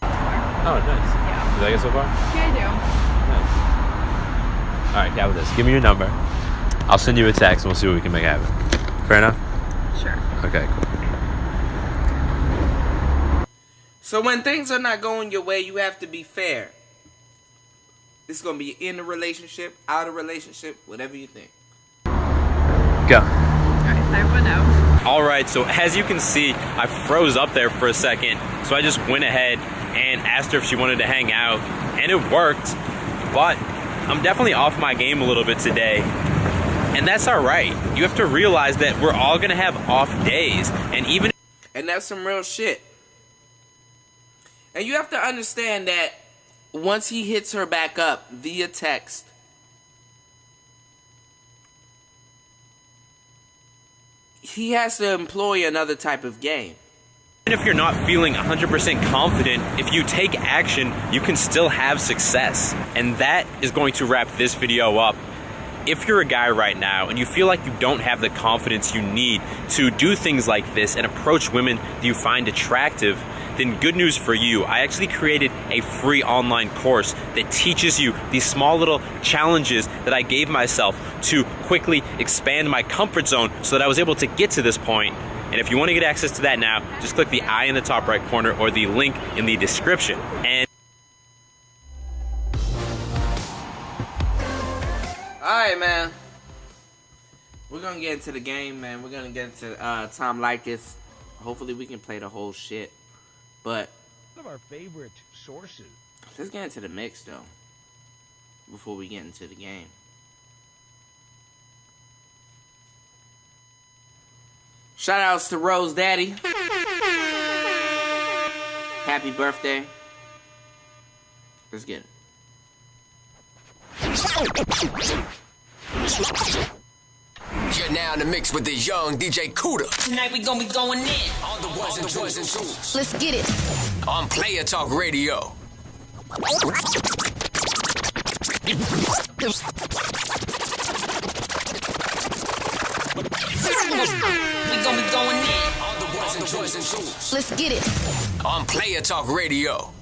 Oh, nice. Yeah. You like it so far? Yeah, I Nice. Alright, got with this. Give me your number. I'll send you a text and we'll see what we can make happen. Fair enough? do. Sure. Okay, cool. So when things are not going your way, you have to be fair. It's going to be in a relationship, out of relationship, whatever you think. Go. Alright, 510. Alright, so as you can see, I froze up there for a second, so I just went ahead and asked her if she wanted to hang out, and it worked, but I'm definitely off my game a little bit today, and that's alright. You have to realize that we're all gonna have off days, and that's some real shit. And you have to understand that once he hits her back up via text, he has to employ another type of game. Even if you're not feeling 100% confident, if you take action, you can still have success. And that is going to wrap this video up. If you're a guy right now and you feel like you don't have the confidence you need to do things like this and approach women that you find attractive, then good news for you. I actually created a free online course that teaches you these small little challenges that I gave myself to quickly expand my comfort zone so that I was able to get to this point. And if you want to get access to that now, just click the I in the top right corner or the link in the description. And alright, man. We're gonna get into the game, man. We're gonna get into Tom Leykis. Hopefully we can play the whole shit. But one of our favorite sources. Let's get into the mix though, before we get into the game. Shout outs to Rose Daddy. Happy birthday. Let's get it. You're now in the mix with the young DJ Cuda. Tonight we gonna be going in. All the ones and twos and twos. Let's get it. On Player Talk Radio. We gonna be going in. All the ones and twos and twos. Let's get it. On Player Talk Radio.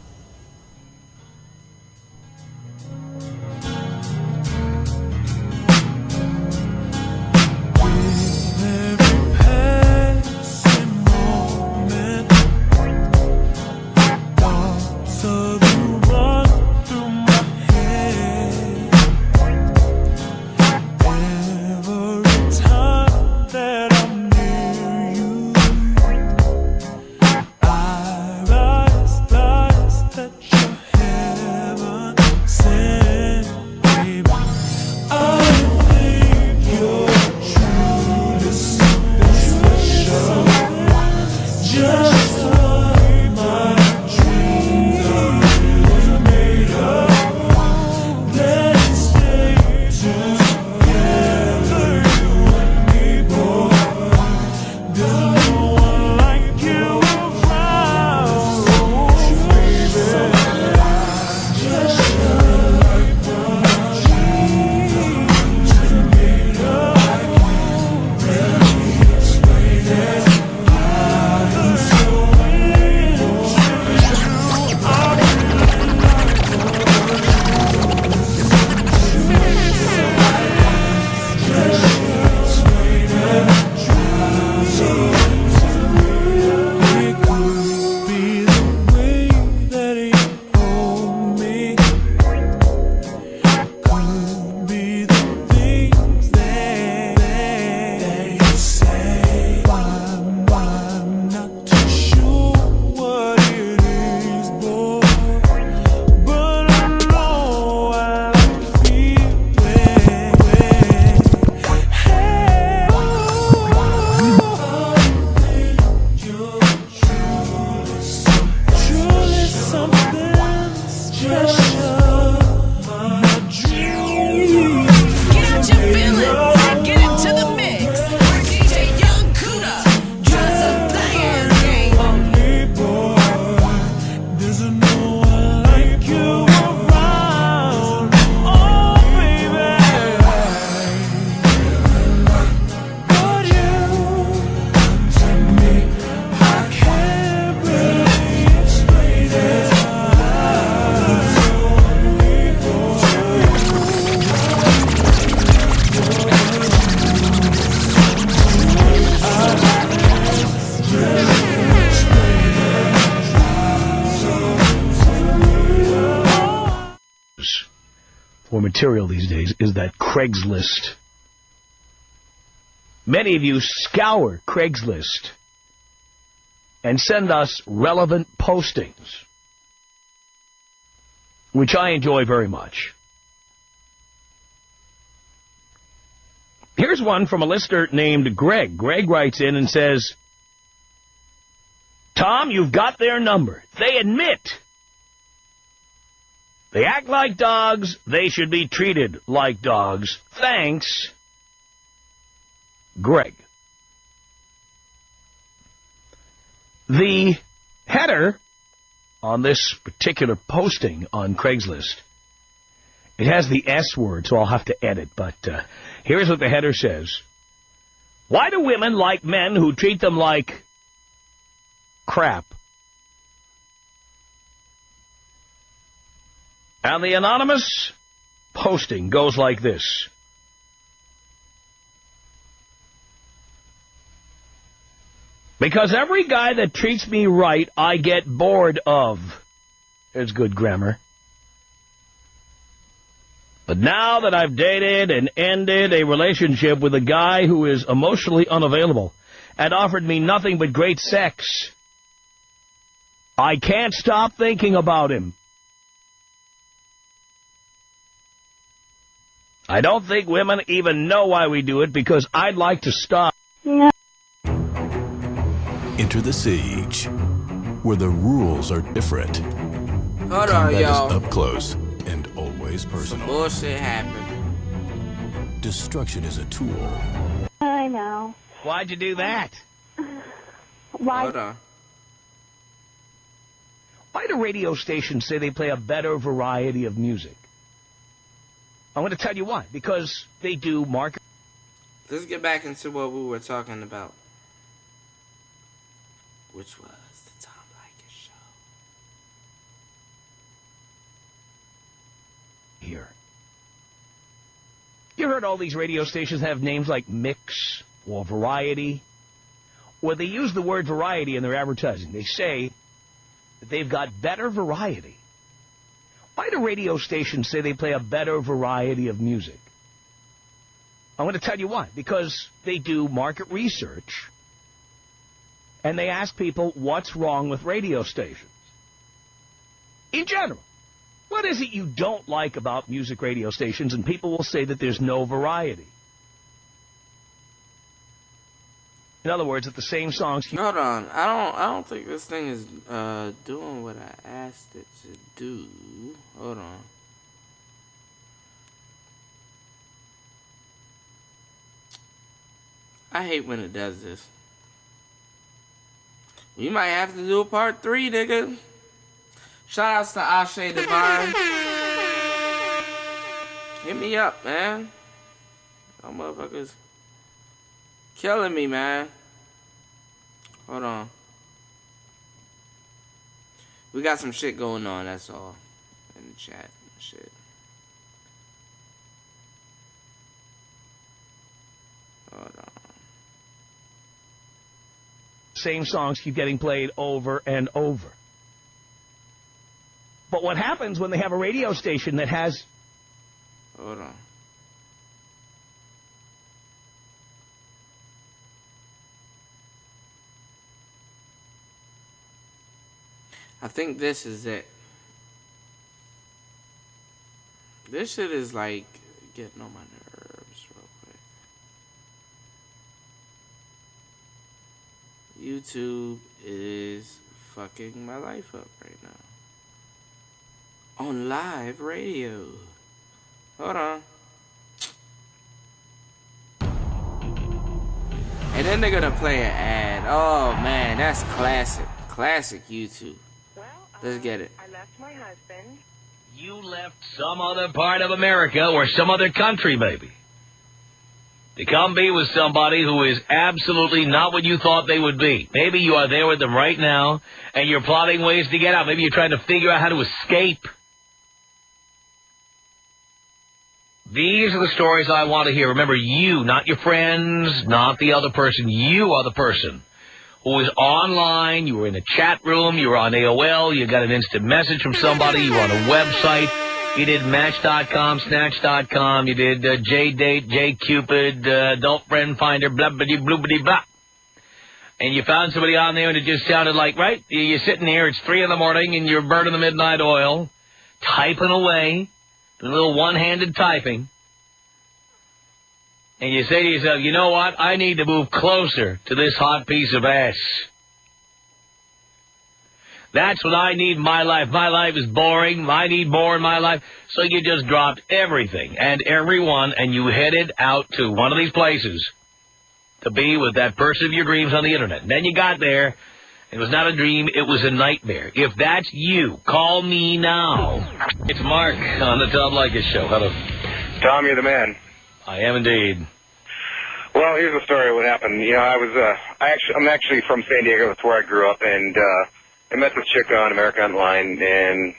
material these days is that Craigslist. Many of you scour Craigslist and send us relevant postings, which I enjoy very much. Here's one from a listener named Greg. Greg writes in and says, Tom, you've got their number. They admit they act like dogs. They should be treated like dogs. Thanks, Greg. The header on this particular posting on Craigslist, it has the S word, so I'll have to edit, but here's what the header says. Why do women like men who treat them like crap? And the anonymous posting goes like this. Because every guy that treats me right, I get bored of. There's good grammar. But now that I've dated and ended a relationship with a guy who is emotionally unavailable and offered me nothing but great sex, I can't stop thinking about him. I don't think women even know why we do it because I'd like to stop. Enter the Siege, where the rules are different. Hold on, Combat y'all. is up close and always personal. Some bullshit happened. Destruction is a tool. I know. Why'd you do that? Why? Hold on. Why do radio stations say they play a better variety of music? I'm going to tell you why. Because they do market. Let's get back into what we were talking about, which was the Tom Leykis show. Here. You heard all these radio stations have names like Mix or Variety, where they use the word variety in their advertising. They say that they've got better variety. Why do radio stations say they play a better variety of music? I'm going to tell you why. Because they do market research, and they ask people what's wrong with radio stations. In general, what is it you don't like about music radio stations? And people will say that there's no variety. In other words, that the same songs... Hold on. I don't think this thing is doing what I asked it to do. Hold on. I hate when it does this. We might have to do a part 3, nigga. Shout outs to Ashe Divine. Hit me up, man. Y'all motherfuckers killing me, man. Hold on. We got some shit going on, that's all. In the chat and shit. Hold on. Same songs keep getting played over and over. But what happens when they have a radio station that has... Hold on. I think this is it. This shit is like getting on my nerves real quick. YouTube is fucking my life up right now. On live radio. Hold on. And then they're gonna play an ad. Oh man, that's classic. Classic YouTube. Let's get it. I left my husband. You left some other part of America or some other country, maybe, to come be with somebody who is absolutely not what you thought they would be. Maybe you are there with them right now, and you're plotting ways to get out. Maybe you're trying to figure out how to escape. These are the stories I want to hear. Remember, you, not your friends, not the other person. You are the person who is online. You were in a chat room. You were on AOL. You got an instant message from somebody. You were on a website. You did Match.com, Snatch.com, you did JDate, JCupid, Adult Friend Finder, blah, blah, blah, blah, blah. And you found somebody on there and it just sounded like, right, you're sitting here, it's 3 in the morning and you're burning the midnight oil, typing away, doing a little one-handed typing. And you say to yourself, you know what, I need to move closer to this hot piece of ass. That's what I need in my life. My life is boring. I need more in my life. So you just dropped everything and everyone, and you headed out to one of these places to be with that person of your dreams on the Internet. And then you got there. It was not a dream. It was a nightmare. If that's you, call me now. It's Mark on the Tom Leykis Show. Hello. Tom, you're the man. I am indeed. Well, here's the story of what happened. You know, I'm actually from San Diego. That's where I grew up, and I met this chick on America Online, and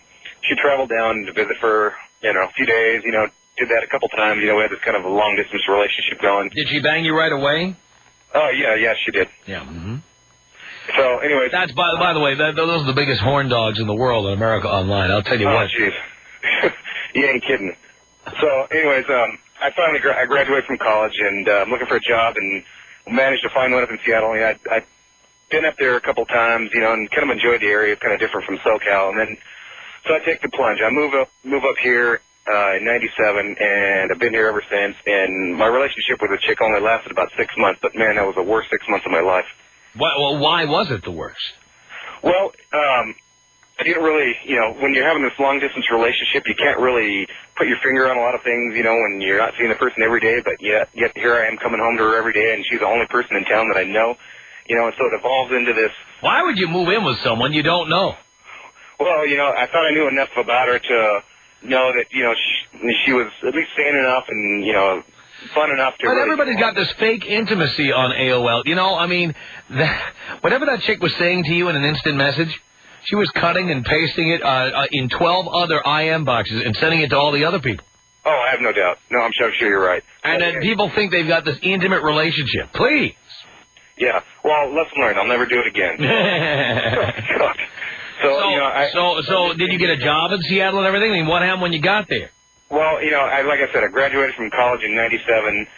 she traveled down to visit for, a few days, did that a couple times. We had this kind of a long-distance relationship going. Did she bang you right away? Oh, yeah, she did. Yeah. Mm-hmm. So, anyways. That's, by the way, those are the biggest horn dogs in the world on America Online. I'll tell you what. Oh, jeez. You ain't kidding. So, anyways, I finally graduated from college, and I'm looking for a job, and managed to find one up in Seattle. And I'd been up there a couple times, and kind of enjoyed the area. It's kind of different from SoCal. And then, so I take the plunge. I move up here in '97, and I've been here ever since. And my relationship with a chick only lasted about 6 months, but man, that was the worst 6 months of my life. Why was it the worst? Well, I didn't really, when you're having this long-distance relationship, you can't really put your finger on a lot of things, when you're not seeing the person every day, but yet here I am coming home to her every day, and she's the only person in town that I know, and so it evolves into this. Why would you move in with someone you don't know? Well, I thought I knew enough about her to know that, she was at least sane enough and, fun enough to. But everybody's got this fake intimacy on AOL. Whatever that chick was saying to you in an instant message, she was cutting and pasting it in 12 other IM boxes and sending it to all the other people. Oh, I have no doubt. No, I'm sure you're right. And then people think they've got this intimate relationship. Please. Yeah. Well, lesson learned. I'll never do it again. So did you get a job in Seattle and everything? I mean, what happened when you got there? Well, like I said, I graduated from college in '97.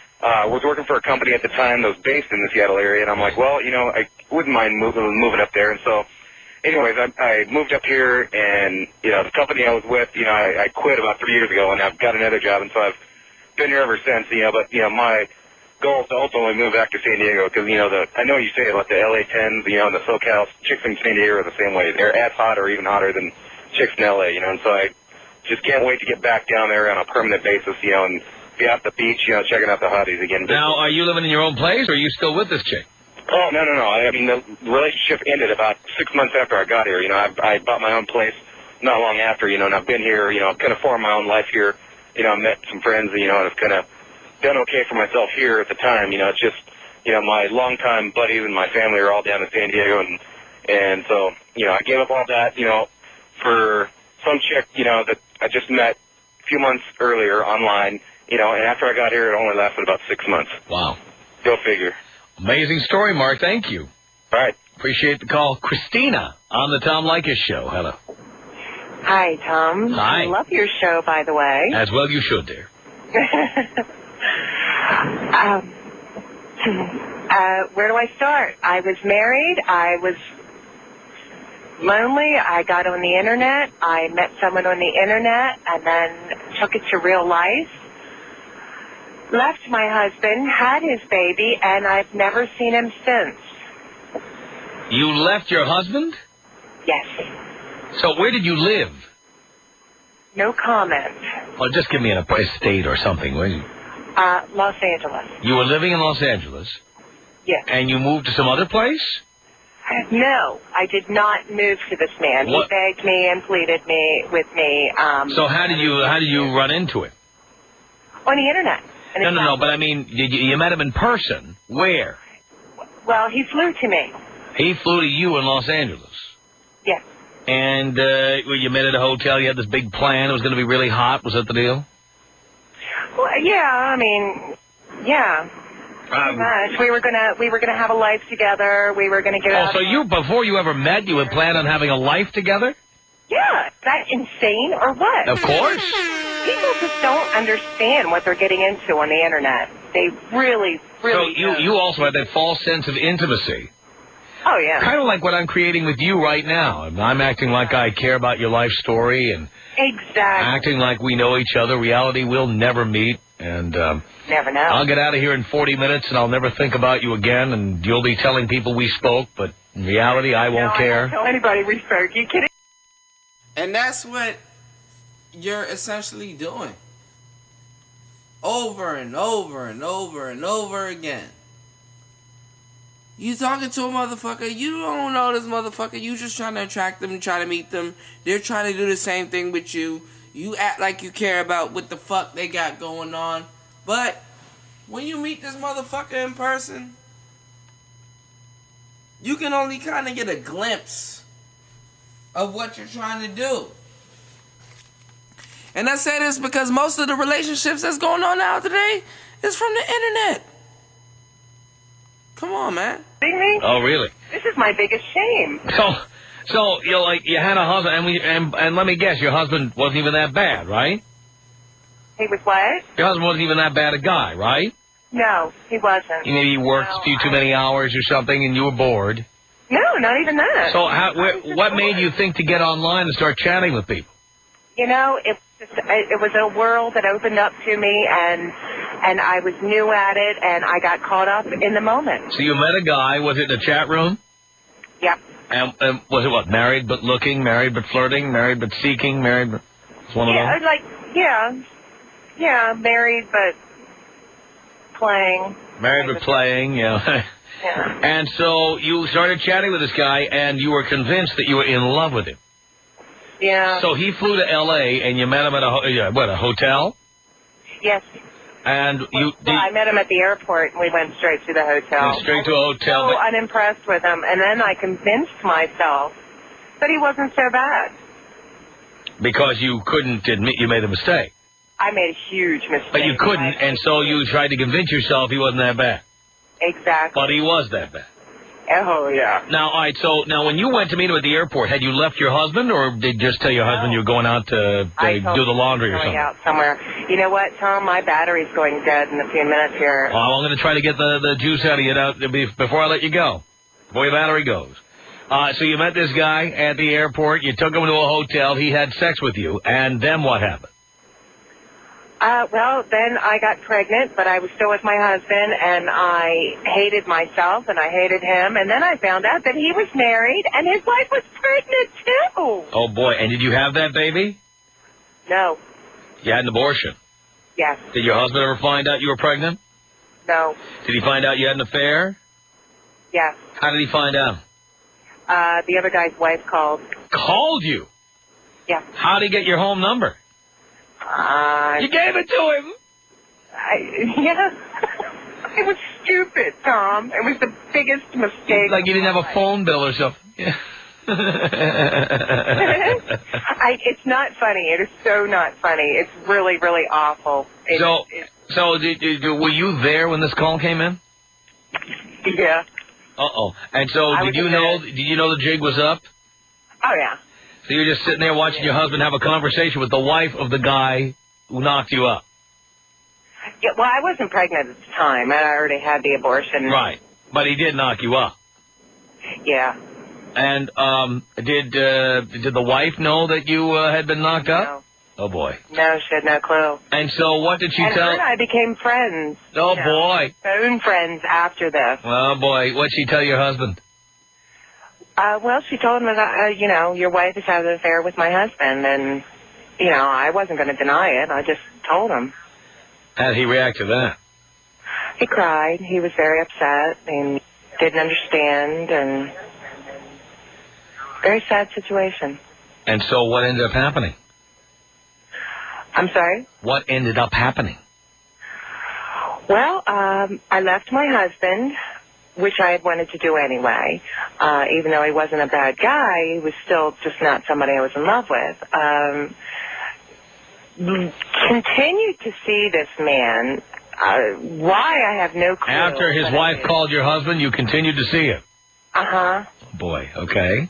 Was working for a company at the time that was based in the Seattle area, and I'm like, well, I wouldn't mind moving up there. And so, anyways, I moved up here, and the company I was with, I quit about 3 years ago, and I've got another job, and so I've been here ever since. But my goal is to ultimately move back to San Diego because I know you say it, like the LA 10s, and the SoCal chicks in San Diego are the same way. They're as hot or even hotter than chicks in LA, and so I just can't wait to get back down there on a permanent basis, and be out the beach, checking out the hotties again. Now, are you living in your own place, or are you still with this chick? Oh, no. I mean, the relationship ended about 6 months after I got here. I bought my own place not long after, and I've been here, kind of formed my own life here. I met some friends, and I've kind of done okay for myself here at the time. It's just, my longtime buddies and my family are all down in San Diego, and so, I gave up all that, for some chick, that I just met a few months earlier online, and after I got here, it only lasted about 6 months. Wow. Go figure. Amazing story, Mark. Thank you. All right. Appreciate the call. Christina on the Tom Leykis Show. Hello. Hi, Tom. Hi. I love your show, by the way. As well you should, dear. Where do I start? I was married. I was lonely. I got on the Internet. I met someone on the Internet and then took it to real life. Left my husband, had his baby, and I've never seen him since. You left your husband? Yes. So where did you live? No comment. Well, just give me a state or something, will you? Los Angeles. You were living in Los Angeles? Yes. And you moved to some other place? No, I did not move to this man. What? He begged me and pleaded with me. So how did you run into it? On the Internet. No, but I mean, you met him in person. Where? Well, he flew to me. He flew to you in Los Angeles? Yes. And you met at a hotel, you had this big plan, it was going to be really hot, was that the deal? Well, yeah, I mean, yeah. Pretty much. We were gonna have a life together. We were gonna get out. So before you ever met, you had planned on having a life together? Yeah, is that insane or what? Of course. People just don't understand what they're getting into on the internet. They really, really So you also have that false sense of intimacy. Oh, yeah. Kind of like what I'm creating with you right now. I'm acting like I care about your life story and Exactly. acting like we know each other. Reality, we'll never meet. And Never know. I'll get out of here in 40 minutes, and I'll never think about you again, and you'll be telling people we spoke, but in reality, I won't care. I don't tell anybody we spoke. You kidding? And that's what you're essentially doing. Over and over and over and over again. You talking to a motherfucker, you don't know this motherfucker, you just trying to attract them and try to meet them. They're trying to do the same thing with you. You act like you care about what the fuck they got going on. But when you meet this motherfucker in person, you can only kind of get a glimpse of what you're trying to do. And I say this because most of the relationships that's going on now today is from the internet. Come on, man. Oh, really? This is my biggest shame. So you know, like you had a husband, and let me guess, your husband wasn't even that bad, right? He was what? Your husband wasn't even that bad a guy, right? No, he wasn't. Maybe he worked a few too many hours or something, and you were bored. No, not even that. So what made you think to get online and start chatting with people? You know, it was a world that opened up to me, and I was new at it, and I got caught up in the moment. So you met a guy, was it in a chat room? Yep. And was it what, married but looking, married but flirting, married but seeking, married but... It's one of those? Yeah, married but playing. Married but playing, yeah. Yeah. And so you started chatting with this guy, and you were convinced that you were in love with him. Yeah. So he flew to L.A., and you met him at a hotel? Yes. And you... I met him at the airport, and we went straight to the hotel. Went straight to a hotel. So unimpressed with him, and then I convinced myself that he wasn't so bad. Because you couldn't admit you made a mistake. I made a huge mistake. But you couldn't, and so you tried to convince yourself he wasn't that bad. Exactly. But he was that bad. Oh, yeah. Now, all right, so now when you went to meet him at the airport, had you left your husband, or did you just tell your husband you were going out to do the laundry or going something? out somewhere. You know what, Tom? My battery's going dead in a few minutes here. Well, I'm going to try to get the juice out of you before I let you go, before your battery goes. So you met this guy at the airport, you took him to a hotel, he had sex with you, and then what happened? Well, then I got pregnant, but I was still with my husband, and I hated myself, and I hated him, and then I found out that he was married, and his wife was pregnant, too. Oh, boy, and did you have that baby? No. You had an abortion? Yes. Did your husband ever find out you were pregnant? No. Did he find out you had an affair? Yes. How did he find out? The other guy's wife called. Called you? Yeah. How did he get your home number? You gave it to him. Yeah. It was stupid, Tom. It was the biggest mistake. Like you didn't have a phone bill or something. Yeah. It's not funny. It is so not funny. It's really, really awful. So were you there when this call came in? Yeah. Uh-oh. And so did you know the jig was up? Oh, yeah. So you're just sitting there watching your husband have a conversation with the wife of the guy who knocked you up. Yeah, well, I wasn't pregnant at the time. I already had the abortion. Right. But he did knock you up. Yeah. And did the wife know that you had been knocked up? No. Oh, boy. No, she had no clue. And so what did she tell? Her and I became friends. Oh, boy. Phone friends after this. Oh, boy. What'd she tell your husband? Well, she told him that, your wife is having an affair with my husband, and, I wasn't going to deny it. I just told him. How did he react to that? He cried. He was very upset and didn't understand, and very sad situation. And so what ended up happening? I'm sorry? What ended up happening? Well, I left my husband, which I had wanted to do anyway. Even though he wasn't a bad guy, he was still just not somebody I was in love with. Continued to see this man. Why, I have no clue. After his wife called your husband, you continued to see him? Uh-huh. Boy, okay.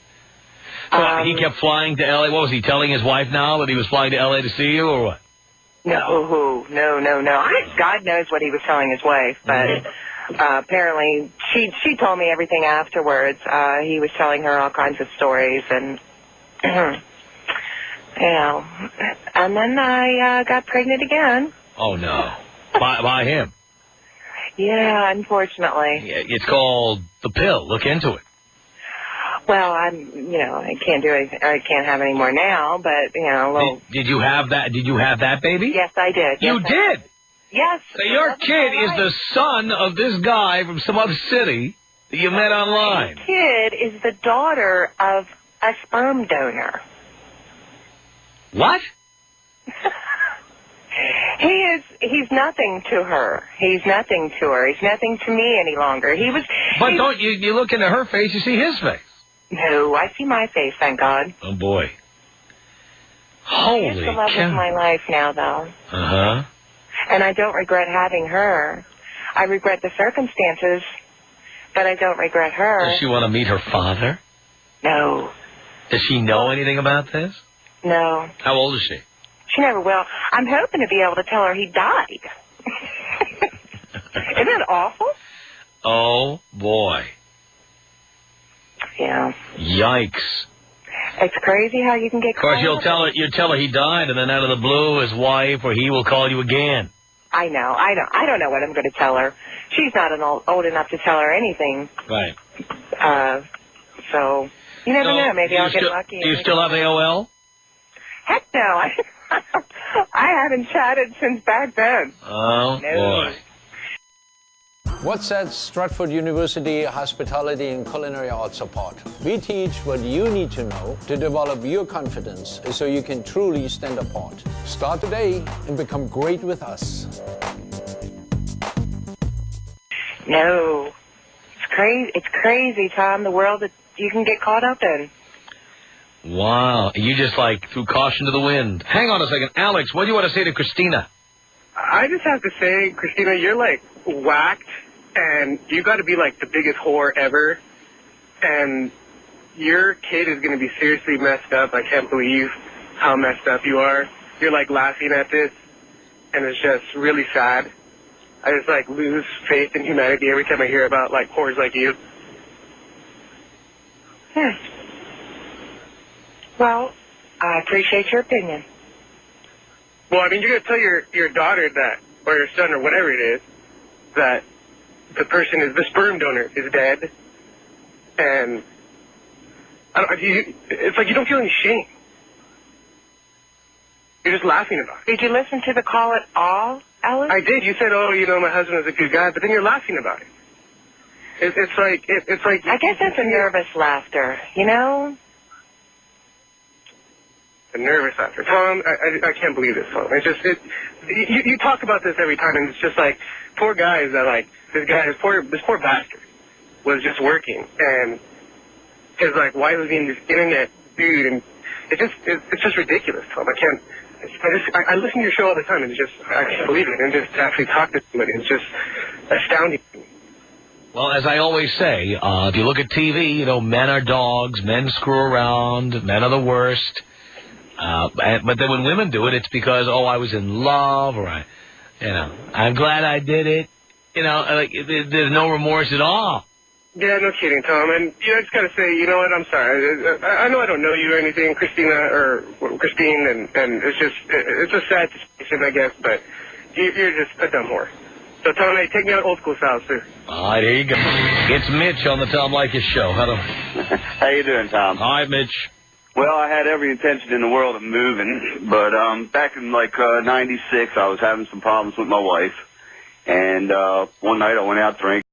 Well, he kept flying to L.A. What was he telling his wife now that he was flying to L.A. to see you, or what? No. God knows what he was telling his wife, but apparently she told me everything afterwards. He was telling her all kinds of stories, and and then I got pregnant again. Oh no, by him? Yeah, unfortunately. Yeah, it's called the pill. Look into it. Well, I can't do anything. I can't have any more now, but a little. Did you have that? Did you have that baby? Yes, I did. You did. Yes. So your kid is the son of this guy from some other city that you met online. My kid is the daughter of a sperm donor. What? He's nothing to her. He's nothing to her. He's nothing to me any longer. But don't you look into her face, you see his face. No, I see my face, thank God. Oh boy. Holy She's the love of my life now, though. Uh-huh. And I don't regret having her. I regret the circumstances, but I don't regret her. Does she want to meet her father? No. Does she know anything about this? No. How old is she? She never will. I'm hoping to be able to tell her he died. Isn't that awful? Oh, boy. Yeah. Yikes. It's crazy how you can get Of course, caught you'll tell her he died, and then out of the blue, his wife or he will call you again. I know. I don't know what I'm going to tell her. She's not old enough to tell her anything. Right. So, you never know. Maybe I'll get lucky. Do you still have AOL? Heck no. I haven't chatted since back then. Oh, No. boy. What sets Stratford University Hospitality and Culinary Arts apart? We teach what you need to know to develop your confidence so you can truly stand apart. Start today and become great with us. No. It's crazy. It's crazy, Tom, the world that you can get caught up in. Wow. You just, threw caution to the wind. Hang on a second. Alex, what do you want to say to Christina? I just have to say, Christina, you're, whacked, and you got to be, the biggest whore ever, and your kid is going to be seriously messed up. I can't believe how messed up you are. You're, laughing at this, and it's just really sad. I just, lose faith in humanity every time I hear about, whores like you. Well, I appreciate your opinion. Well, I mean, you're going to tell your daughter that, or your son, or whatever it is, that the sperm donor is dead, and it's like you don't feel any shame. You're just laughing about it. Did you listen to the call at all, Alice? I did. You said, my husband is a good guy, but then you're laughing about it. It's like... I guess that's a nervous laughter, A nervous laughter. Tom, I can't believe this, Tom. It's just, you talk about this every time, and it's just poor guys that, this poor bastard was just working, and his, wife was being this internet dude, and it's just ridiculous, Tom. I listen to your show all the time, and I can't believe it, and just to actually talk to somebody, it's just astounding. Well, as I always say, if you look at TV, men are dogs, men screw around, men are the worst. But then when women do it, it's because, I was in love, or I'm glad I did it. There's no remorse at all. Yeah, no kidding, Tom. And I just got to say, you know what? I'm sorry. I know I don't know you or anything, Christine, and it's a sad situation, I guess, but you're just a dumb whore. So, Tom, hey, take me out old school style, sir. All right, there you go. It's Mitch on the Tom Leykis show. Hello. How you doing, Tom? Hi, Mitch. Well, I had every intention in the world of moving, but back in 96, I was having some problems with my wife, and one night I went out drinking.